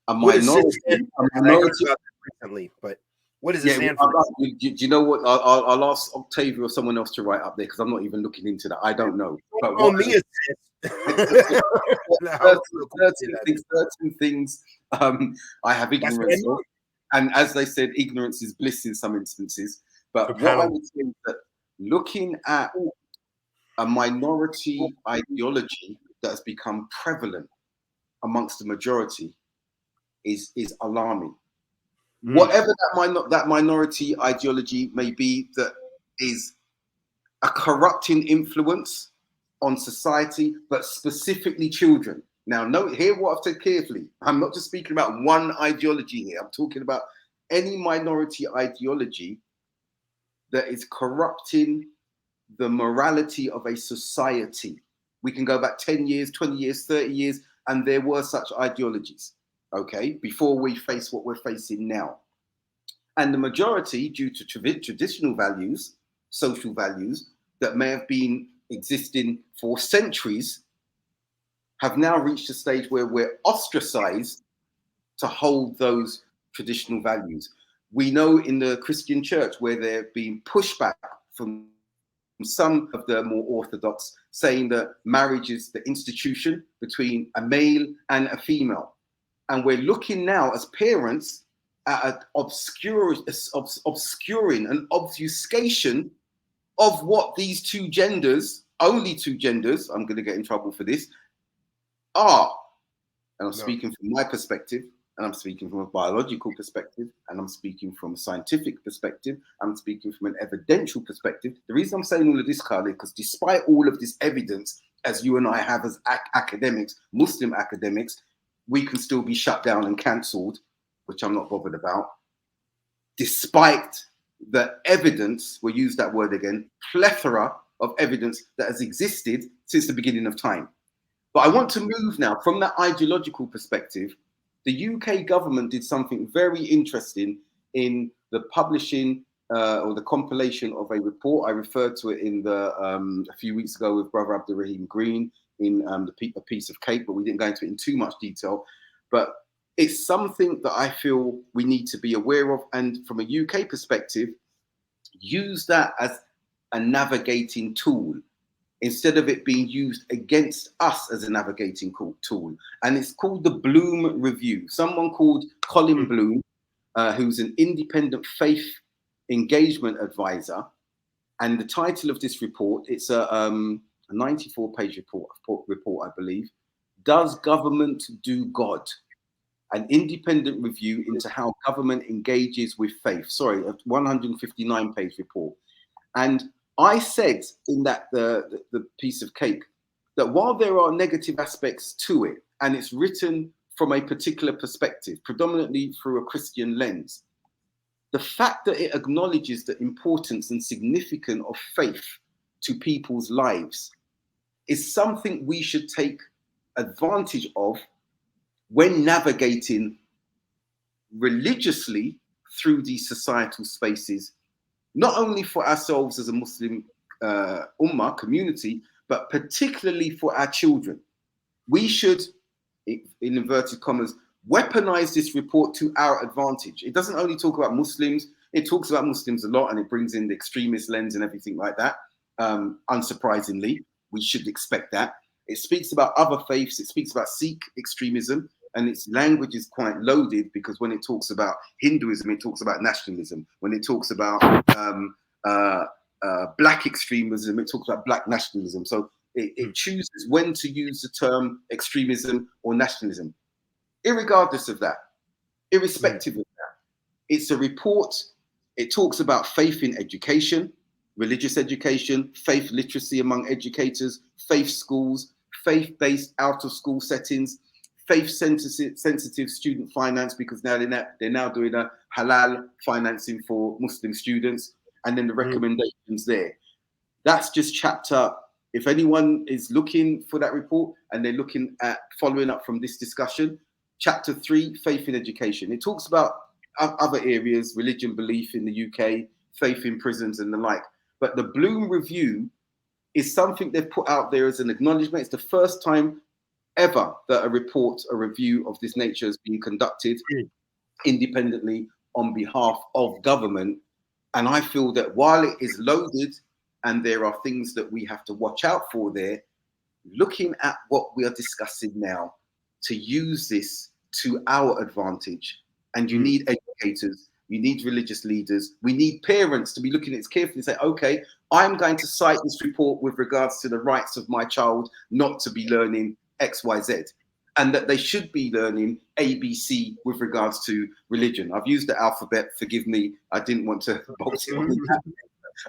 a What does cis minority. stand for? A I heard minority. about that recently, but what does it Yeah, stand for? do you know what? I'll ask Octavia or someone else to write up there because I'm not even looking into that. I don't know. But Oh, what me a cis. certain things I have That's what I ignorance of. mean. And as they said, ignorance is bliss in some instances. But what I would say is that looking at a minority ideology that has become prevalent amongst the majority is alarming. Whatever that minority ideology may be, that is a corrupting influence on society, but specifically children. Now, note, hear what I've said carefully. I'm not just speaking about one ideology here. I'm talking about any minority ideology that is corrupting the morality of a society. We can go back 10 years, 20 years, 30 years, and there were such ideologies, okay, before we face what we're facing now. And the majority, due to traditional values, social values that may have been existing for centuries, have now reached a stage where we're ostracized to hold those traditional values. We know in the Christian church where there have been pushback from some of the more orthodox, saying that marriage is the institution between a male and a female. And we're looking now as parents at an obscuring and obfuscation of what these two genders, only two genders, I'm going to get in trouble for this, are. And I'm speaking from my perspective, and I'm speaking from a biological perspective, and I'm speaking from a scientific perspective, I'm speaking from an evidential perspective. The reason I'm saying all of this, Carly, because despite all of this evidence, as you and I have as academics, Muslim academics, we can still be shut down and cancelled, which I'm not bothered about. Despite the evidence, we'll use that word again, plethora of evidence that has existed since the beginning of time. But I want to move now from that ideological perspective. The UK government did something very interesting in the publishing or the compilation of a report. I referred to it in the a few weeks ago with Brother Abdurrahim Green in A Piece of Cake, but we didn't go into it in too much detail. But it's something that I feel we need to be aware of, and from a UK perspective, use that as a navigating tool instead of it being used against us as a navigating tool. And it's called the Bloom Review. Someone called Colin Bloom, who's an independent faith engagement advisor. And the title of this report, it's a 94-page report, I believe. Does Government Do God? An independent review into how government engages with faith. Sorry, a 159-page report. And I said in that the piece of cake that while there are negative aspects to it, and it's written from a particular perspective, predominantly through a Christian lens, the fact that it acknowledges the importance and significance of faith to people's lives is something we should take advantage of when navigating religiously through these societal spaces, not only for ourselves as a Muslim ummah community, but particularly for our children. We should, in inverted commas, weaponize this report to our advantage. It doesn't only talk about Muslims, it talks about Muslims a lot, and it brings in the extremist lens and everything like that. Unsurprisingly, we should expect that. It speaks about other faiths, it speaks about Sikh extremism, and its language is quite loaded because when it talks about Hinduism, it talks about nationalism. When it talks about black extremism, it talks about black nationalism. So it chooses when to use the term extremism or nationalism. Irregardless of that, irrespective of that, it's a report. It talks about faith in education, religious education, faith literacy among educators, faith schools, faith-based out-of-school settings, faith-sensitive student finance, because now they're now doing a halal financing for Muslim students, and then the recommendations there. That's just chapter. If anyone is looking for that report and they're looking at following up from this discussion, chapter 3, faith in education. It talks about other areas, religion belief in the UK, faith in prisons and the like. But the Bloom Review is something they've put out there as an acknowledgement. It's the first time ever that a report, a review of this nature has been conducted independently on behalf of government. And I feel that while it is loaded and there are things that we have to watch out for there, looking at what we are discussing now, to use this to our advantage. And you need educators, you need religious leaders, we need parents to be looking at it carefully and say, okay, I'm going to cite this report with regards to the rights of my child not to be learning XYZ, and that they should be learning ABC with regards to religion. I've used the alphabet, forgive me, I didn't want to box it on that.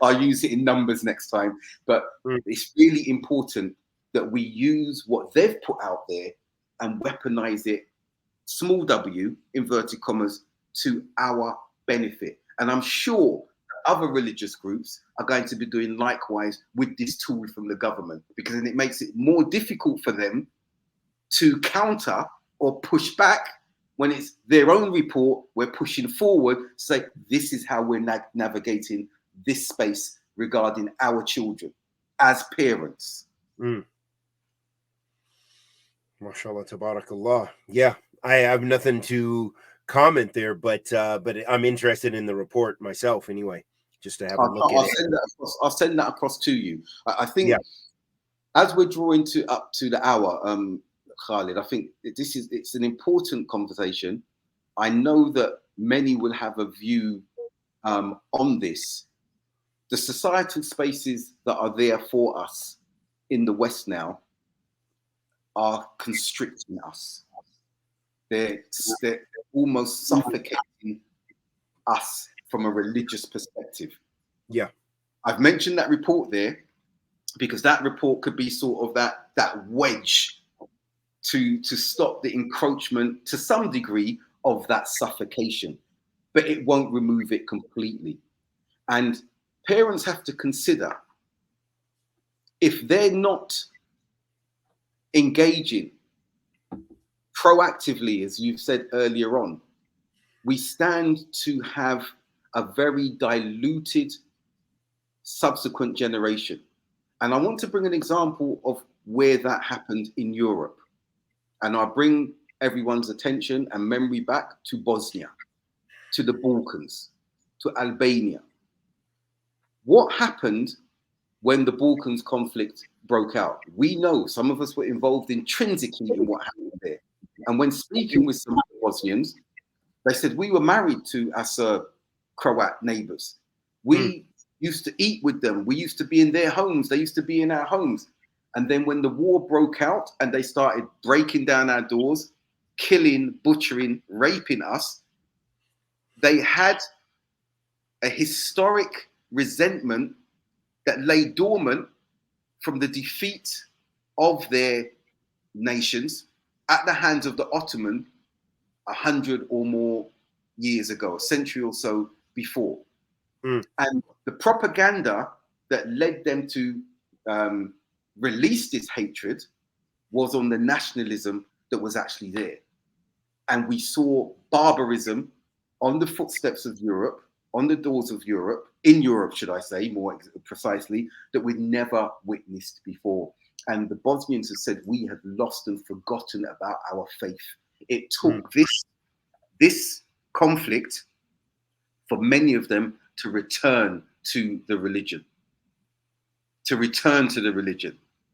I'll use it in numbers next time. But it's really important that we use what they've put out there and weaponize it, small w, inverted commas, to our benefit. And I'm sure other religious groups are going to be doing likewise with this tool from the government, because then it makes it more difficult for them to counter or push back when it's their own report. We're pushing forward to say, this is how we're navigating this space regarding our children as parents. Mashallah, tabarakallah. Yeah, I have nothing to comment there, but I'm interested in the report myself anyway, just to have a look at it. I'll send that across to you. I think as we're drawing up to the hour, Khalid, I think it's an important conversation. I know that many will have a view on this. The societal spaces that are there for us in the West now are constricting us. They're almost suffocating us from a religious perspective. Yeah. I've mentioned that report there because that report could be sort of that wedge to stop the encroachment to some degree of that suffocation, but it won't remove it completely. And parents have to consider, if they're not engaging proactively, as you've said earlier on, we stand to have a very diluted subsequent generation. And I want to bring an example of where that happened in Europe. And I bring everyone's attention and memory back to Bosnia, to the Balkans, to Albania. What happened when the Balkans conflict broke out? We know some of us were involved intrinsically in what happened there. And when speaking with some Bosnians, they said, we were married to our Serb, Croat neighbors. We used to eat with them. We used to be in their homes. They used to be in our homes. And then when the war broke out and they started breaking down our doors, killing, butchering, raping us, they had a historic resentment that lay dormant from the defeat of their nations at the hands of the Ottoman 100 or more years ago, a century or so before. And the propaganda that led them to release this hatred was on the nationalism that was actually there. And we saw barbarism on the footsteps of Europe, on the doors of Europe, in Europe, should I say, more precisely, that we'd never witnessed before. And the Bosnians have said, we have lost and forgotten about our faith. It took this conflict for many of them to return to the religion.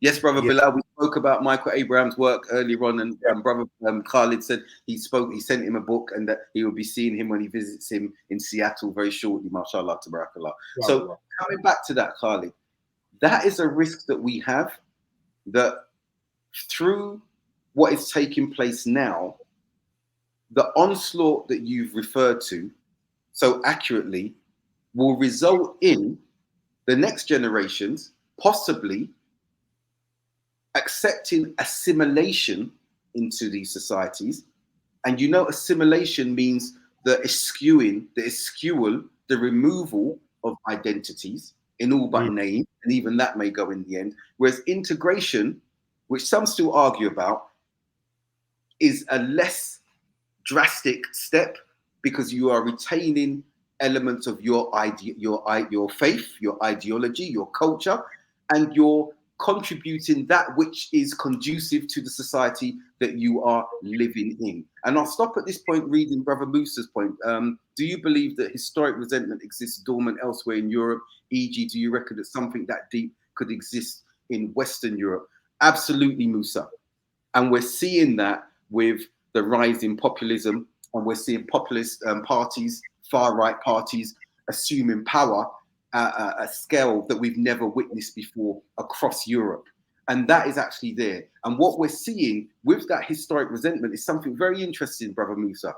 Yes, Brother Bilal, we spoke about Michael Abraham's work earlier on, and Brother Khalid said he sent him a book and that he will be seeing him when he visits him in Seattle very shortly, mashallah, tabarakallah. Wow. So coming back to that, Khalid, that is a risk that we have, that through what is taking place now, the onslaught that you've referred to so accurately will result in the next generations possibly accepting assimilation into these societies. And you know, assimilation means the eschewal, the removal of identities in all but name, and even that may go in the end. Whereas integration, which some still argue about, is a less drastic step because you are retaining elements of your faith, your ideology, your culture, and you're contributing that which is conducive to the society that you are living in. And I'll stop at this point reading Brother Musa's point. Do you believe that historic resentment exists dormant elsewhere in Europe? E.g., do you reckon that something that deep could exist in Western Europe? Absolutely, Musa. And we're seeing that with the rise in populism, and we're seeing populist parties, far-right parties, assuming power at a scale that we've never witnessed before across Europe. And that is actually there. And what we're seeing with that historic resentment is something very interesting, Brother Musa,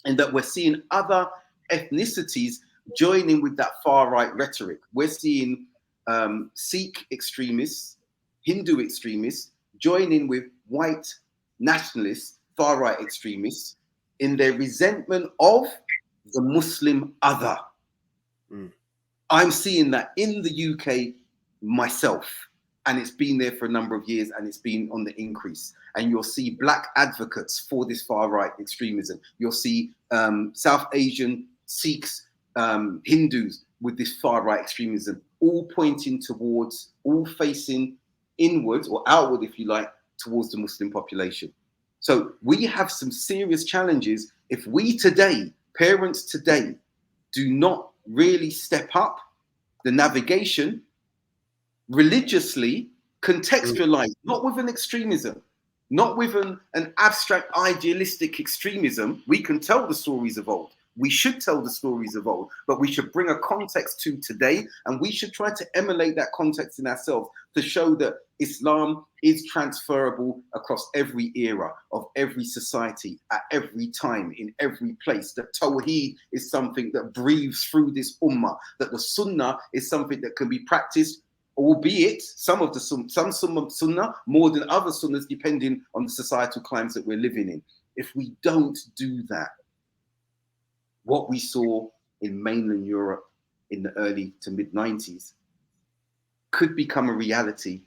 in that we're seeing other ethnicities join in with that far-right rhetoric. We're seeing Sikh extremists, Hindu extremists, join in with white nationalists, far-right extremists, in their resentment of the Muslim other. Mm. I'm seeing that in the UK myself, and it's been there for a number of years, and it's been on the increase. And you'll see black advocates for this far-right extremism. You'll see South Asian Sikhs, Hindus with this far-right extremism, all pointing towards, all facing inwards or outward, if you like, towards the Muslim population. So we have some serious challenges if we today, parents today, do not really step up the navigation religiously, contextualize, not with an extremism, not with an abstract idealistic extremism. We can tell the stories of old. We should tell the stories of old, but we should bring a context to today, and we should try to emulate that context in ourselves to show that Islam is transferable across every era of every society, at every time, in every place. That Tawheed is something that breathes through this ummah, that the Sunnah is something that can be practiced, albeit some Sunnah more than other Sunnahs, depending on the societal climes that we're living in. If we don't do that, what we saw in mainland Europe in the early to mid 90s could become a reality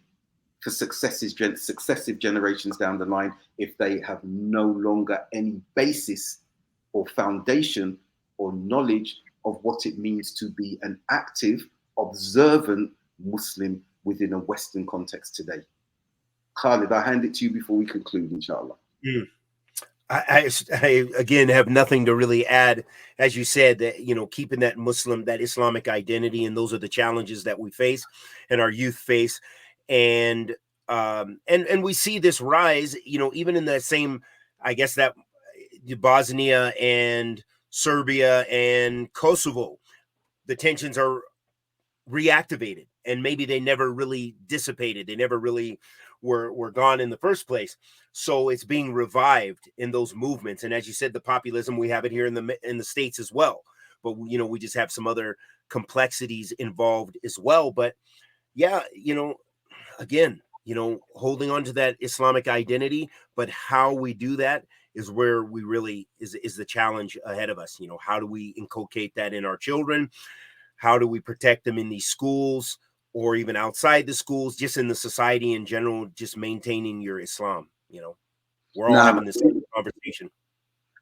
for successive generations down the line if they have no longer any basis or foundation or knowledge of what it means to be an active, observant Muslim within a Western context today. Khalid, I hand it to you before we conclude, inshallah. I again have nothing to really add. As you said, that, you know, keeping that Muslim, that Islamic identity, and those are the challenges that we face and our youth face. And we see this rise, you know, even in that same, I guess, that Bosnia and Serbia and Kosovo, the tensions are reactivated, and maybe they never really dissipated. They never really were gone in the first place. So it's being revived in those movements. And as you said, the populism, we have it here in the States as well. But, you know, we just have some other complexities involved as well. But yeah, you know, again, you know, holding on to that Islamic identity, but how we do that is where we really is the challenge ahead of us. You know, how do we inculcate that in our children? How do we protect them in these schools, or even outside the schools, just in the society in general, just maintaining your Islam? You know, we're all having this conversation.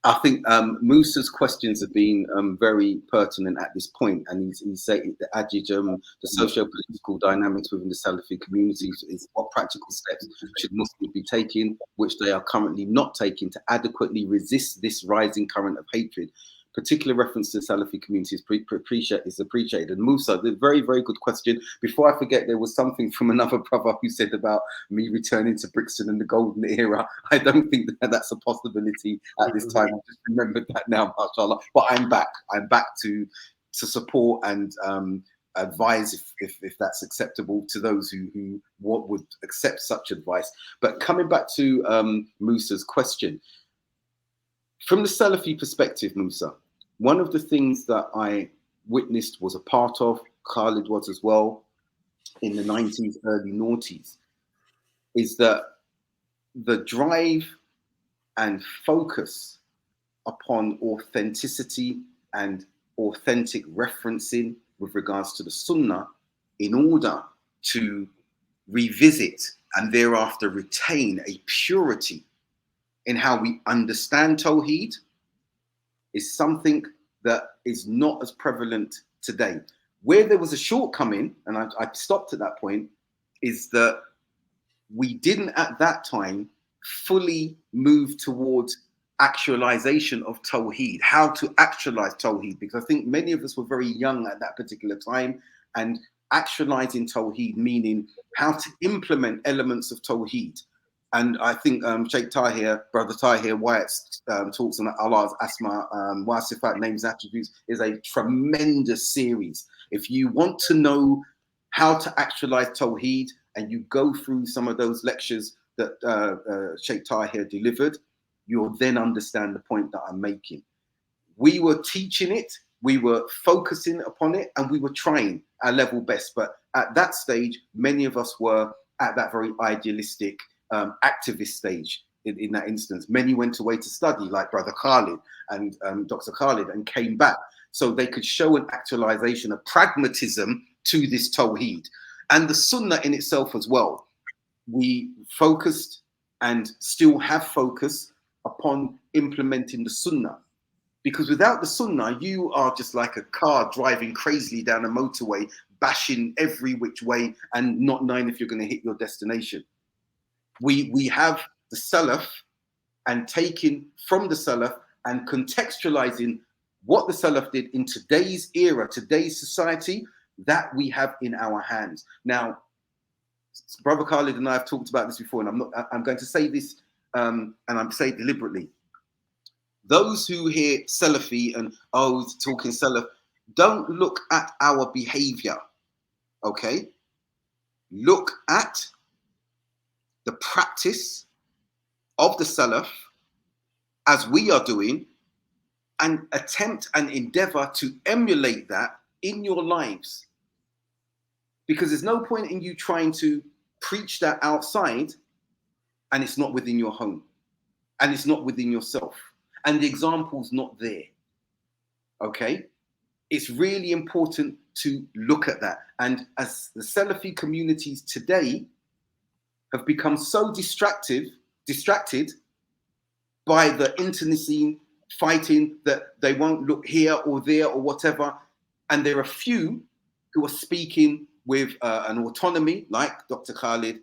I think Musa's questions have been very pertinent at this point, and he's saying the adage, the socio-political dynamics within the Salafi community is what practical steps should Muslims be taking, which they are currently not taking, to adequately resist this rising current of hatred. Particular reference to the Salafi community is appreciated. And Musa, the very, very good question. Before I forget, there was something from another brother who said about me returning to Brixton in the golden era. I don't think that that's a possibility at this time. I just remembered that now, mashallah. But I'm back. I'm back to support and advise if that's acceptable to those who would accept such advice. But coming back to Musa's question, from the Salafi perspective, Musa, one of the things that I witnessed, was a part of, Khalid was as well, in the 90s, early noughties, is that the drive and focus upon authenticity and authentic referencing with regards to the Sunnah, in order to revisit and thereafter retain a purity in how we understand Tawheed, is something that is not as prevalent today. Where there was a shortcoming, and I stopped at that point, is that we didn't at that time fully move towards actualization of Tawheed, how to actualize Tawheed, because I think many of us were very young at that particular time, and actualizing Tawheed meaning how to implement elements of Tawheed. And I think Sheikh Tahir, Brother Tahir Wyatt's talks on Allah's Asma, wa Sifat, names and attributes is a tremendous series. If you want to know how to actualize Tawheed, and you go through some of those lectures that Sheikh Tahir delivered, you'll then understand the point that I'm making. We were teaching it, we were focusing upon it, and we were trying our level best. But at that stage, many of us were at that very idealistic, activist stage. In that instance, many went away to study, like Brother Khalid and Dr. Khalid, and came back so they could show an actualization, a pragmatism to this Tawheed. And the Sunnah in itself as well. We focused and still have focus upon implementing the Sunnah. Because without the Sunnah, you are just like a car driving crazily down a motorway, bashing every which way and not knowing if you're going to hit your destination. We have the Salaf, and taking from the Salaf and contextualizing what the Salaf did in today's era, today's society, that we have in our hands. Now, Brother Khalid and I have talked about this before, and I'm going to say this, and I'm saying it deliberately. Those who hear Salafi and talking Salaf, don't look at our behavior, okay? Look at the practice of the Salaf as we are doing, and attempt and endeavor to emulate that in your lives. Because there's no point in you trying to preach that outside and it's not within your home, and it's not within yourself, and the example's not there. Okay? It's really important to look at that. And as the Salafi communities today have become so distracted by the internecine fighting that they won't look here or there or whatever, and there are few who are speaking with an autonomy, like Dr. Khalid,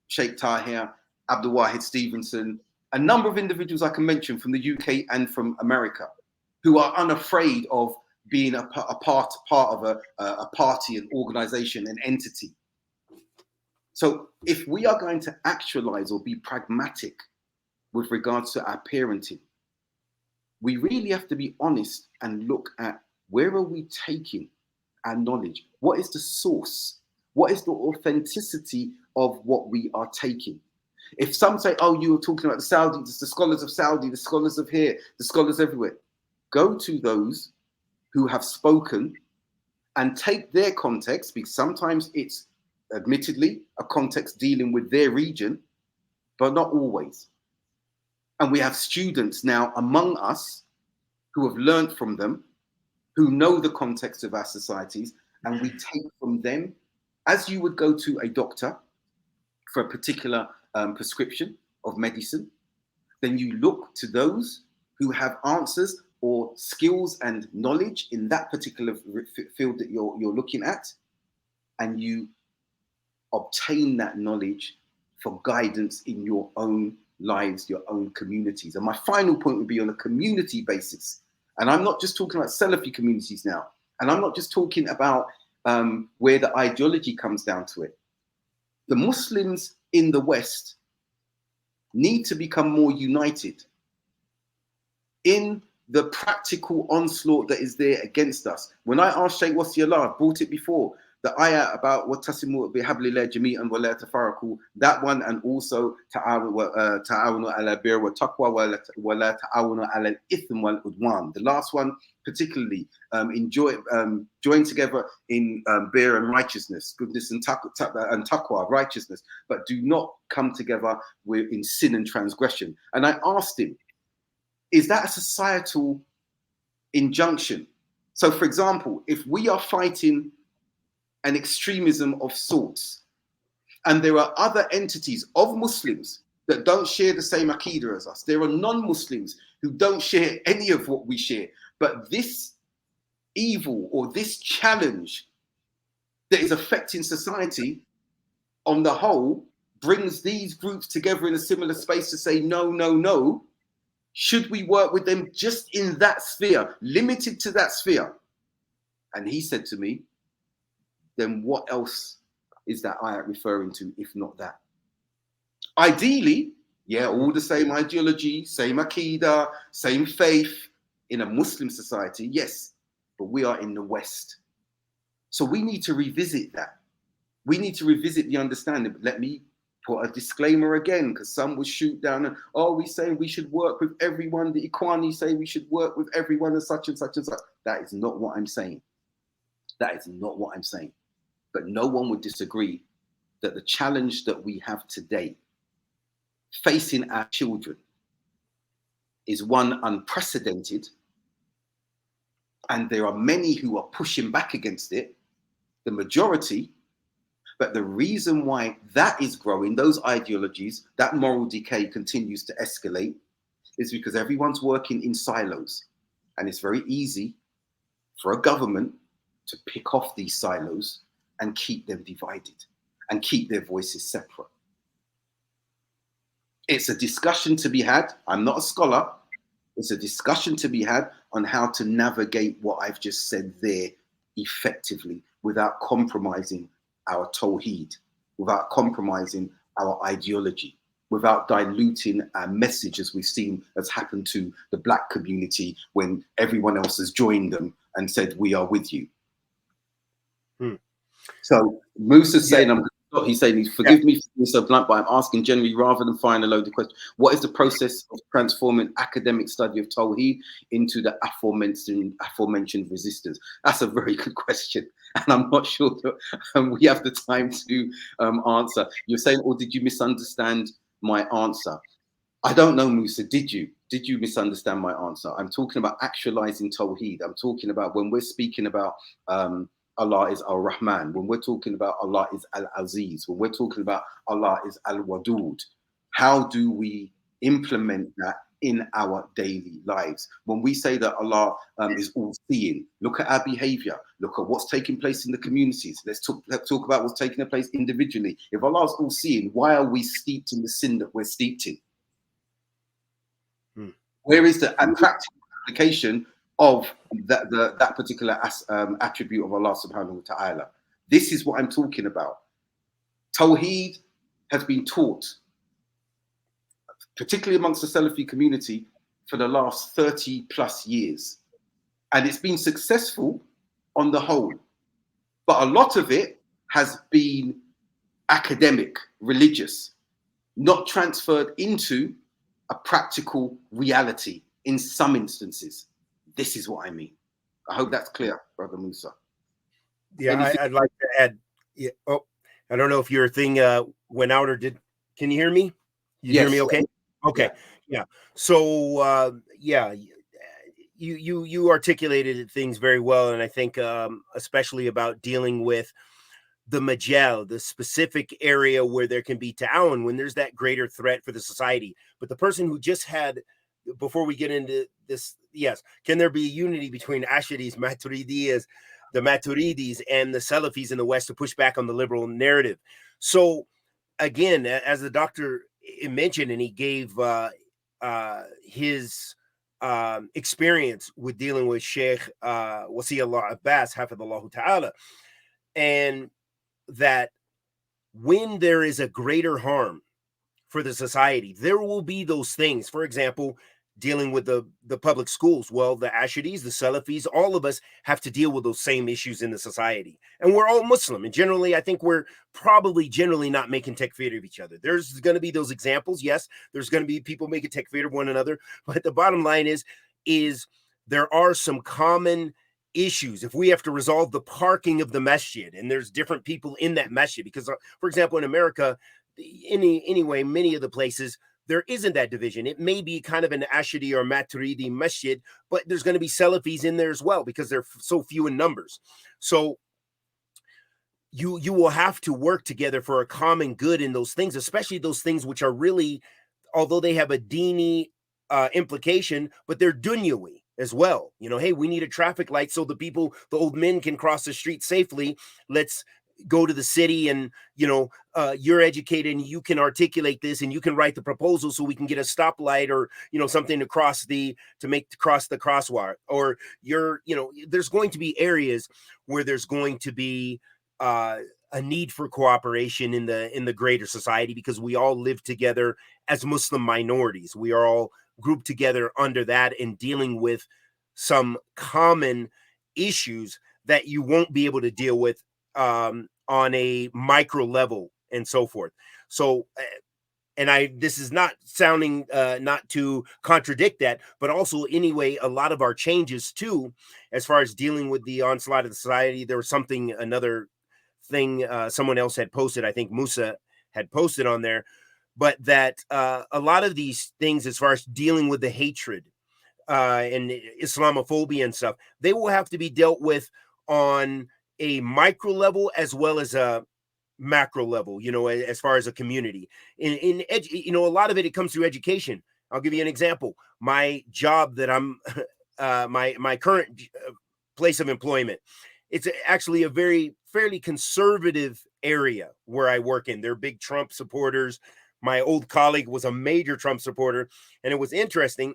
Sheikh Tahir, Abdul Wahid Stevenson, a number of individuals I can mention from the UK and from America, who are unafraid of being a part of a party, an organization, an entity. So if we are going to actualize or be pragmatic with regards to our parenting, we really have to be honest and look at where are we taking our knowledge? What is the source? What is the authenticity of what we are taking? If some say, oh, you were talking about the Saudis, the scholars of Saudi, the scholars of here, the scholars everywhere, go to those who have spoken and take their context, because sometimes it's admittedly a context dealing with their region, but not always. And we have students now among us who have learned from them, who know the context of our societies, and we take from them, as you would go to a doctor for a particular prescription of medicine, then you look to those who have answers or skills and knowledge in that particular field that you're looking at, and you obtain that knowledge for guidance in your own lives, your own communities. And my final point would be on a community basis. And I'm not just talking about Salafi communities now. And I'm not just talking about where the ideology comes down to it. The Muslims in the West need to become more united in the practical onslaught that is there against us. When I asked Sheikh Wasi Allah, I've brought it before, the ayah about وَتَّصِمُوا بِحَبْلِ اللَّهِ جَمِيعًا وَلَا تَفَرَّقُوا, that one, and also تَعَاوَنُوا عَلَى الْبِرِّ وَالتَّقْوَى وَلَا تَعَاوَنُوا عَلَى الْإِثْمِ وَالْعُدْوَانِ. The last one particularly, join together in bir and righteousness, goodness and taqwa, righteousness, but do not come together in sin and transgression. And I asked him, is that a societal injunction? So for example, if we are fighting an extremism of sorts, and there are other entities of Muslims that don't share the same Aqidah as us, there are non-Muslims who don't share any of what we share, but this evil or this challenge that is affecting society on the whole, brings these groups together in a similar space to say, no, no, no. Should we work with them just in that sphere, limited to that sphere? And he said to me, then what else is that ayat referring to, if not that? Ideally, yeah, all the same ideology, same akida, same faith in a Muslim society, yes, but we are in the West. So we need to revisit that. We need to revisit the understanding. But let me put a disclaimer again, because some will shoot down and, oh, we say we should work with everyone. The Ikhwani say we should work with everyone and such and such and such. That is not what I'm saying. That is not what I'm saying. But no one would disagree that the challenge that we have today facing our children is one unprecedented, and there are many who are pushing back against it, the majority. But the reason why that is growing, those ideologies, that moral decay continues to escalate, is because everyone's working in silos. And it's very easy for a government to pick off these silos and keep them divided and keep their voices separate. It's a discussion to be had. I'm not a scholar. It's a discussion to be had on how to navigate what I've just said there effectively without compromising our tawheed, without compromising our ideology, without diluting our message, as we've seen has happened to the Black community when everyone else has joined them and said, we are with you. So Musa's saying, he's saying, forgive me for being so blunt, but I'm asking generally rather than firing a loaded question. What is the process of transforming academic study of Tawheed into the aforementioned resistance? That's a very good question. And I'm not sure that we have the time to answer. You're saying, or did you misunderstand my answer? I don't know, Musa, did you? Did you misunderstand my answer? I'm talking about actualizing Tawheed. I'm talking about when we're speaking about Allah is Al-Rahman, when we're talking about Allah is Al-Aziz, when we're talking about Allah is Al-Wadud, how do we implement that in our daily lives? When we say that Allah is all-seeing, look at our behavior, look at what's taking place in the communities. Let's talk about what's taking place individually. If Allah is all-seeing, why are we steeped in the sin that we're steeped in? Where is the practical application of that particular attribute of Allah subhanahu wa ta'ala? This is what I'm talking about. Tawheed has been taught, particularly amongst the Salafi community, for the last 30 plus years. And it's been successful on the whole. But a lot of it has been academic, religious, not transferred into a practical reality in some instances. This is what I mean. I hope that's clear, Brother Musa. Yeah, I'd like to add. Yeah. Oh, I don't know if your thing went out or did. Can you hear me? You hear me okay? Okay. Yeah. So you articulated things very well, and I think especially about dealing with the majal, the specific area where there can be ta'awun, when there's that greater threat for the society. But the person who just had, before we get into this, yes, can there be a unity between Asharis, Maturidiyas, the Maturidis, and the Salafis in the West to push back on the liberal narrative? So again, as the doctor mentioned, and he gave his experience with dealing with Sheikh Wasi Allah Abbas, Hafidhullah Ta'ala, and that when there is a greater harm for the society, there will be those things. For example, dealing with the public schools. Well, the Asharis, the Salafis, all of us have to deal with those same issues in the society. And we're all Muslim. And generally, I think we're probably generally not making takfir of each other. There's going to be those examples. Yes, there's going to be people making takfir of one another. But the bottom line is there are some common issues. If we have to resolve the parking of the masjid, and there's different people in that masjid, because for example, in America, anyway, many of the places, there isn't that division. It may be kind of an Ashari or Maturidi masjid, but there's going to be Salafis in there as well, because they're so few in numbers. So you will have to work together for a common good in those things, especially those things which are really, although they have a dini implication, but they're dunyawi as well. You know, hey, we need a traffic light so the old men can cross the street safely. Let's go to the city and, you're educated and you can articulate this and you can write the proposal so we can get a stoplight or, something to cross to cross the crosswalk. Or there's going to be areas where there's going to be a need for cooperation in the greater society, because we all live together as Muslim minorities. We are all grouped together under that and dealing with some common issues that you won't be able to deal with on a micro level and so forth. So, and this is not sounding not to contradict that, but also anyway, a lot of our changes too, as far as dealing with the onslaught of the society. There was another thing someone else had posted, I think Musa had posted on there, but that a lot of these things, as far as dealing with the hatred and Islamophobia and stuff, they will have to be dealt with on a micro level as well as a macro level, as far as a community. A lot of it comes through education. I'll give you an example. My job that I'm, my current place of employment, it's actually a fairly conservative area where I work in. They're big Trump supporters. My old colleague was a major Trump supporter, and it was interesting.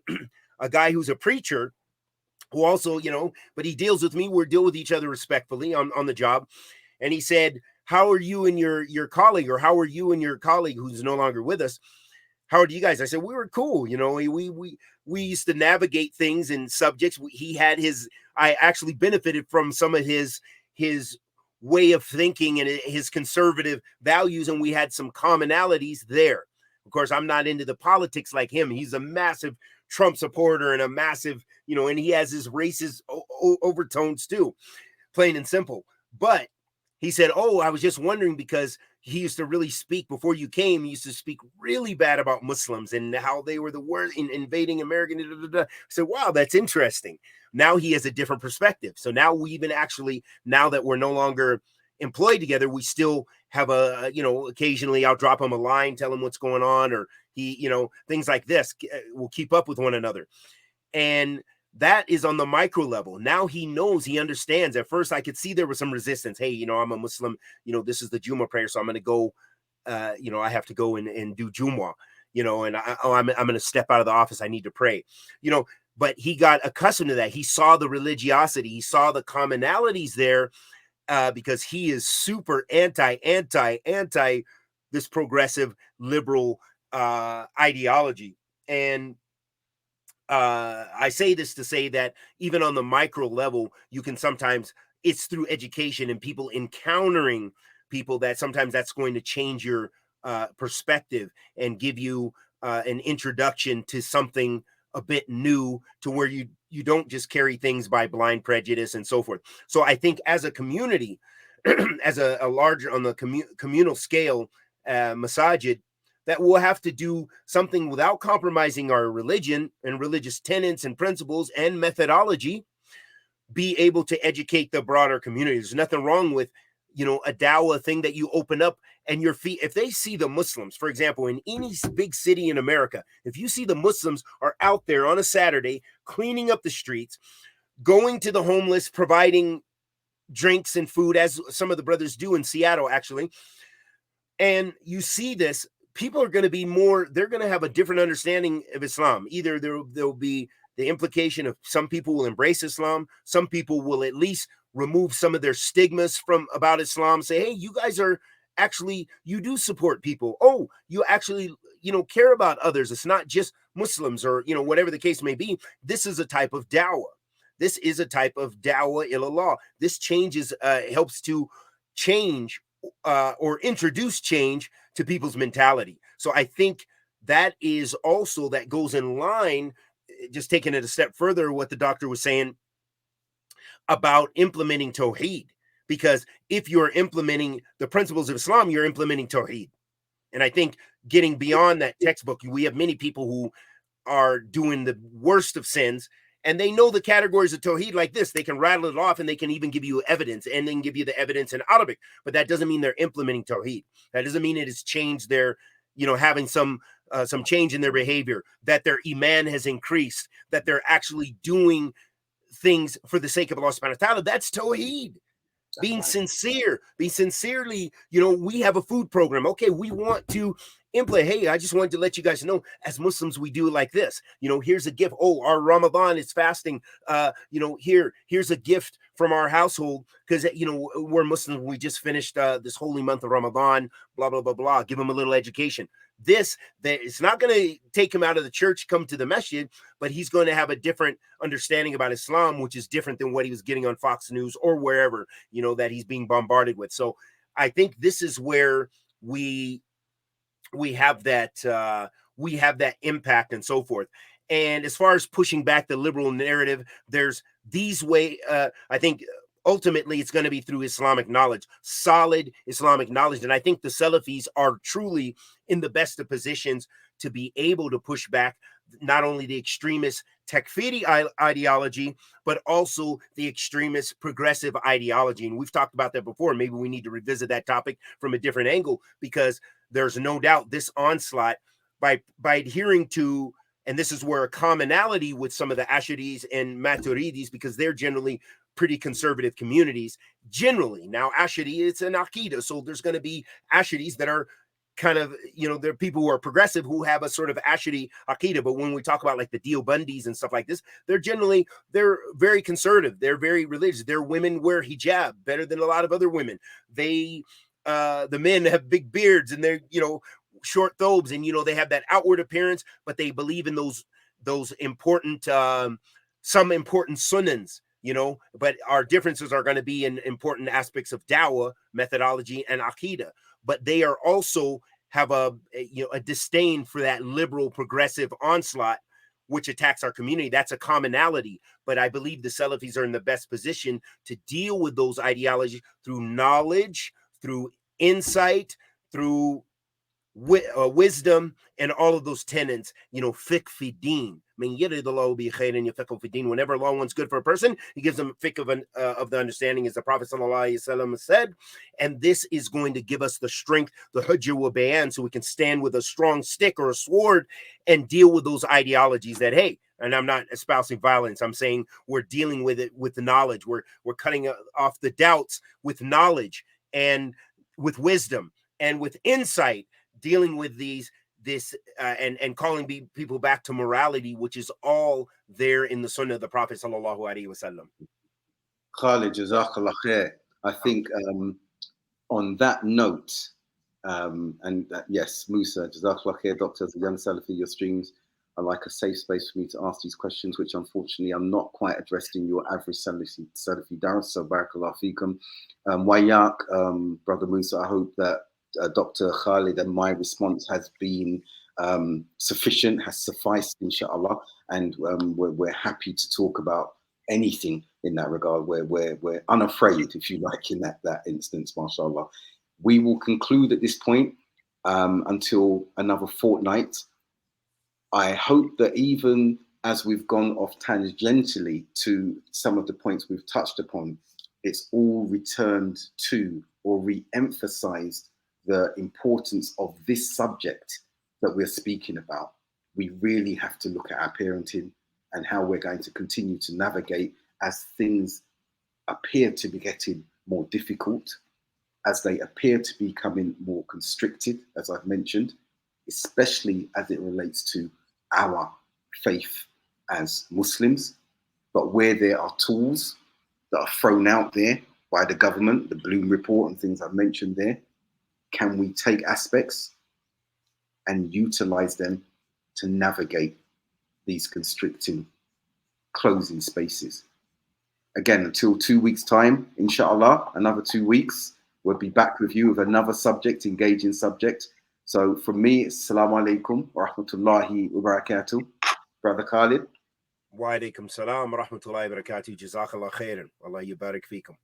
A guy who's a preacher who also, but he deals with me. We deal with each other respectfully on the job. And he said, how are you and your colleague, or how are you and your colleague who's no longer with us? How are you guys? I said, we were cool. We used to navigate things and subjects. I actually benefited from some of his way of thinking and his conservative values, and we had some commonalities there. Of course, I'm not into the politics like him. He's a massive Trump supporter and a massive, and he has his racist overtones too, plain and simple. But he said, I was just wondering, because he used to really speak before you came. He used to speak really bad about Muslims and how they were the worst in invading America. I said, wow, that's interesting. Now he has a different perspective. So now we even actually, now that we're no longer employed together, we still have occasionally I'll drop him a line, tell him what's going on, or he, things like this. We'll keep up with one another. And that is on the micro level. Now he knows, he understands. At first I could see there was some resistance. Hey, I'm a Muslim, this is the Jumu'ah prayer, so I'm going to go, I have to go and do Jumu'ah, and I'm going to step out of the office. I need to pray, but he got accustomed to that. He saw the religiosity. He saw the commonalities there, because he is super anti this progressive liberal ideology. And I say this to say that even on the micro level, you can sometimes, it's through education and people encountering people that sometimes that's going to change your perspective and give you an introduction to something a bit new, to where you don't just carry things by blind prejudice and so forth. So I think as a community, as a larger on the communal scale, masajid, that we'll have to do something without compromising our religion and religious tenets and principles and methodology, be able to educate the broader community. There's nothing wrong with, a dawah thing that you open up, and your feet, if they see the Muslims, for example, in any big city in America, if you see the Muslims are out there on a Saturday, cleaning up the streets, going to the homeless, providing drinks and food, as some of the brothers do in Seattle, actually, and you see this, people are going to be they're going to have a different understanding of Islam. Either there'll be the implication of some people will embrace Islam. Some people will at least remove some of their stigmas about Islam. Say, hey, you guys are actually, you do support people. Oh, you actually, care about others. It's not just Muslims or, whatever the case may be. This is a type of dawah. This is a type of dawah ilallah. This changes, helps to change or introduce change to people's mentality. So I think that is also, that goes in line, just taking it a step further, what the doctor was saying about implementing Tawheed. Because if you're implementing the principles of Islam, you're implementing Tawheed. And I think getting beyond that textbook, we have many people who are doing the worst of sins, and they know the categories of Tawheed like this. They can rattle it off, and they can even give you evidence, and then give you the evidence in Arabic. But that doesn't mean they're implementing Tawheed. That doesn't mean it has changed their, having some change in their behavior, that their iman has increased, that they're actually doing things for the sake of Allah subhanahu wa ta'ala. That's Tawheed. Being sincere, be sincerely, we have a food program. Okay, we want to implement. Hey, I just wanted to let you guys know, as Muslims, we do it like this. Here's a gift. Oh, our Ramadan is fasting. Here's a gift from our household because we're Muslims. We just finished this holy month of Ramadan. Blah blah blah blah. Give them a little education. It's not going to take him out of the church, come to the masjid, but he's going to have a different understanding about Islam, which is different than what he was getting on Fox News or wherever, that he's being bombarded with. So I think this is where we have that impact and so forth. And as far as pushing back the liberal narrative, there's these I think ultimately it's going to be through Islamic knowledge, solid Islamic knowledge. And I think the Salafis are truly in the best of positions to be able to push back not only the extremist takfiri ideology, but also the extremist progressive ideology. And we've talked about that before. Maybe we need to revisit that topic from a different angle, because there's no doubt this onslaught by adhering to, and this is where a commonality with some of the Asharis and Maturidis, because they're generally pretty conservative communities. Generally, now Ashari, it's an Aqidah, so there's going to be Asharis that are kind of, there are people who are progressive who have a sort of Ashari Aqidah. But when we talk about like the Deobandis and stuff like this, they're very conservative. They're very religious. Their women wear hijab better than a lot of other women. The men have big beards and they're, short thobes, and, they have that outward appearance, but they believe in those important, some important sunnahs, but our differences are going to be in important aspects of dawah methodology and aqidah. But they are also have a disdain for that liberal progressive onslaught, which attacks our community. That's a commonality. But I believe the Salafis are in the best position to deal with those ideologies through knowledge, through insight, through wisdom, and all of those tenets, fiqh fi din. Whenever Allah wants good for a person, he gives them fiqh of the understanding, as the Prophet ﷺ said. And this is going to give us the strength, the hujjah wa bayan, so we can stand with a strong stick or a sword and deal with those ideologies that, hey, and I'm not espousing violence, I'm saying we're dealing with it with the knowledge. We're cutting off the doubts with knowledge and with wisdom and with insight, dealing with this and calling people back to morality, which is all there in the Sunnah of the Prophet sallallahu alaihi wasallam. Khalid, Jazakallah khair. I think on that note, yes, Musa, Jazakallah khair, Doctor, as a young Salafi, your streams are like a safe space for me to ask these questions, which unfortunately I'm not quite addressed in your average Salafi Daras. So barakallah feekum. Wayak, Brother Musa, I hope that Dr. Khalid and my response has been sufficient, has sufficed, inshallah, and we're happy to talk about anything in that regard. We're unafraid, if you like, in that instance, mashallah. We will conclude at this point until another fortnight. I hope that even as we've gone off tangentially to some of the points we've touched upon, it's all returned to or re-emphasized the importance of this subject that we're speaking about. We really have to look at our parenting and how we're going to continue to navigate as things appear to be getting more difficult, as they appear to be becoming more constricted, as I've mentioned, especially as it relates to our faith as Muslims. But where there are tools that are thrown out there by the government, the Bloom Report and things I've mentioned there, can we take aspects and utilize them to navigate these constricting, closing spaces? Again, until 2 weeks' time, inshallah, another 2 weeks, we'll be back with you with another subject, engaging subject. So from me, assalamu alaikum wa rahmatullahi wa barakatuh. Brother Khalid. Wa alaikum salam wa rahmatullahi wa barakatuh. Jazakallah khairan. Allah yubarak feekum.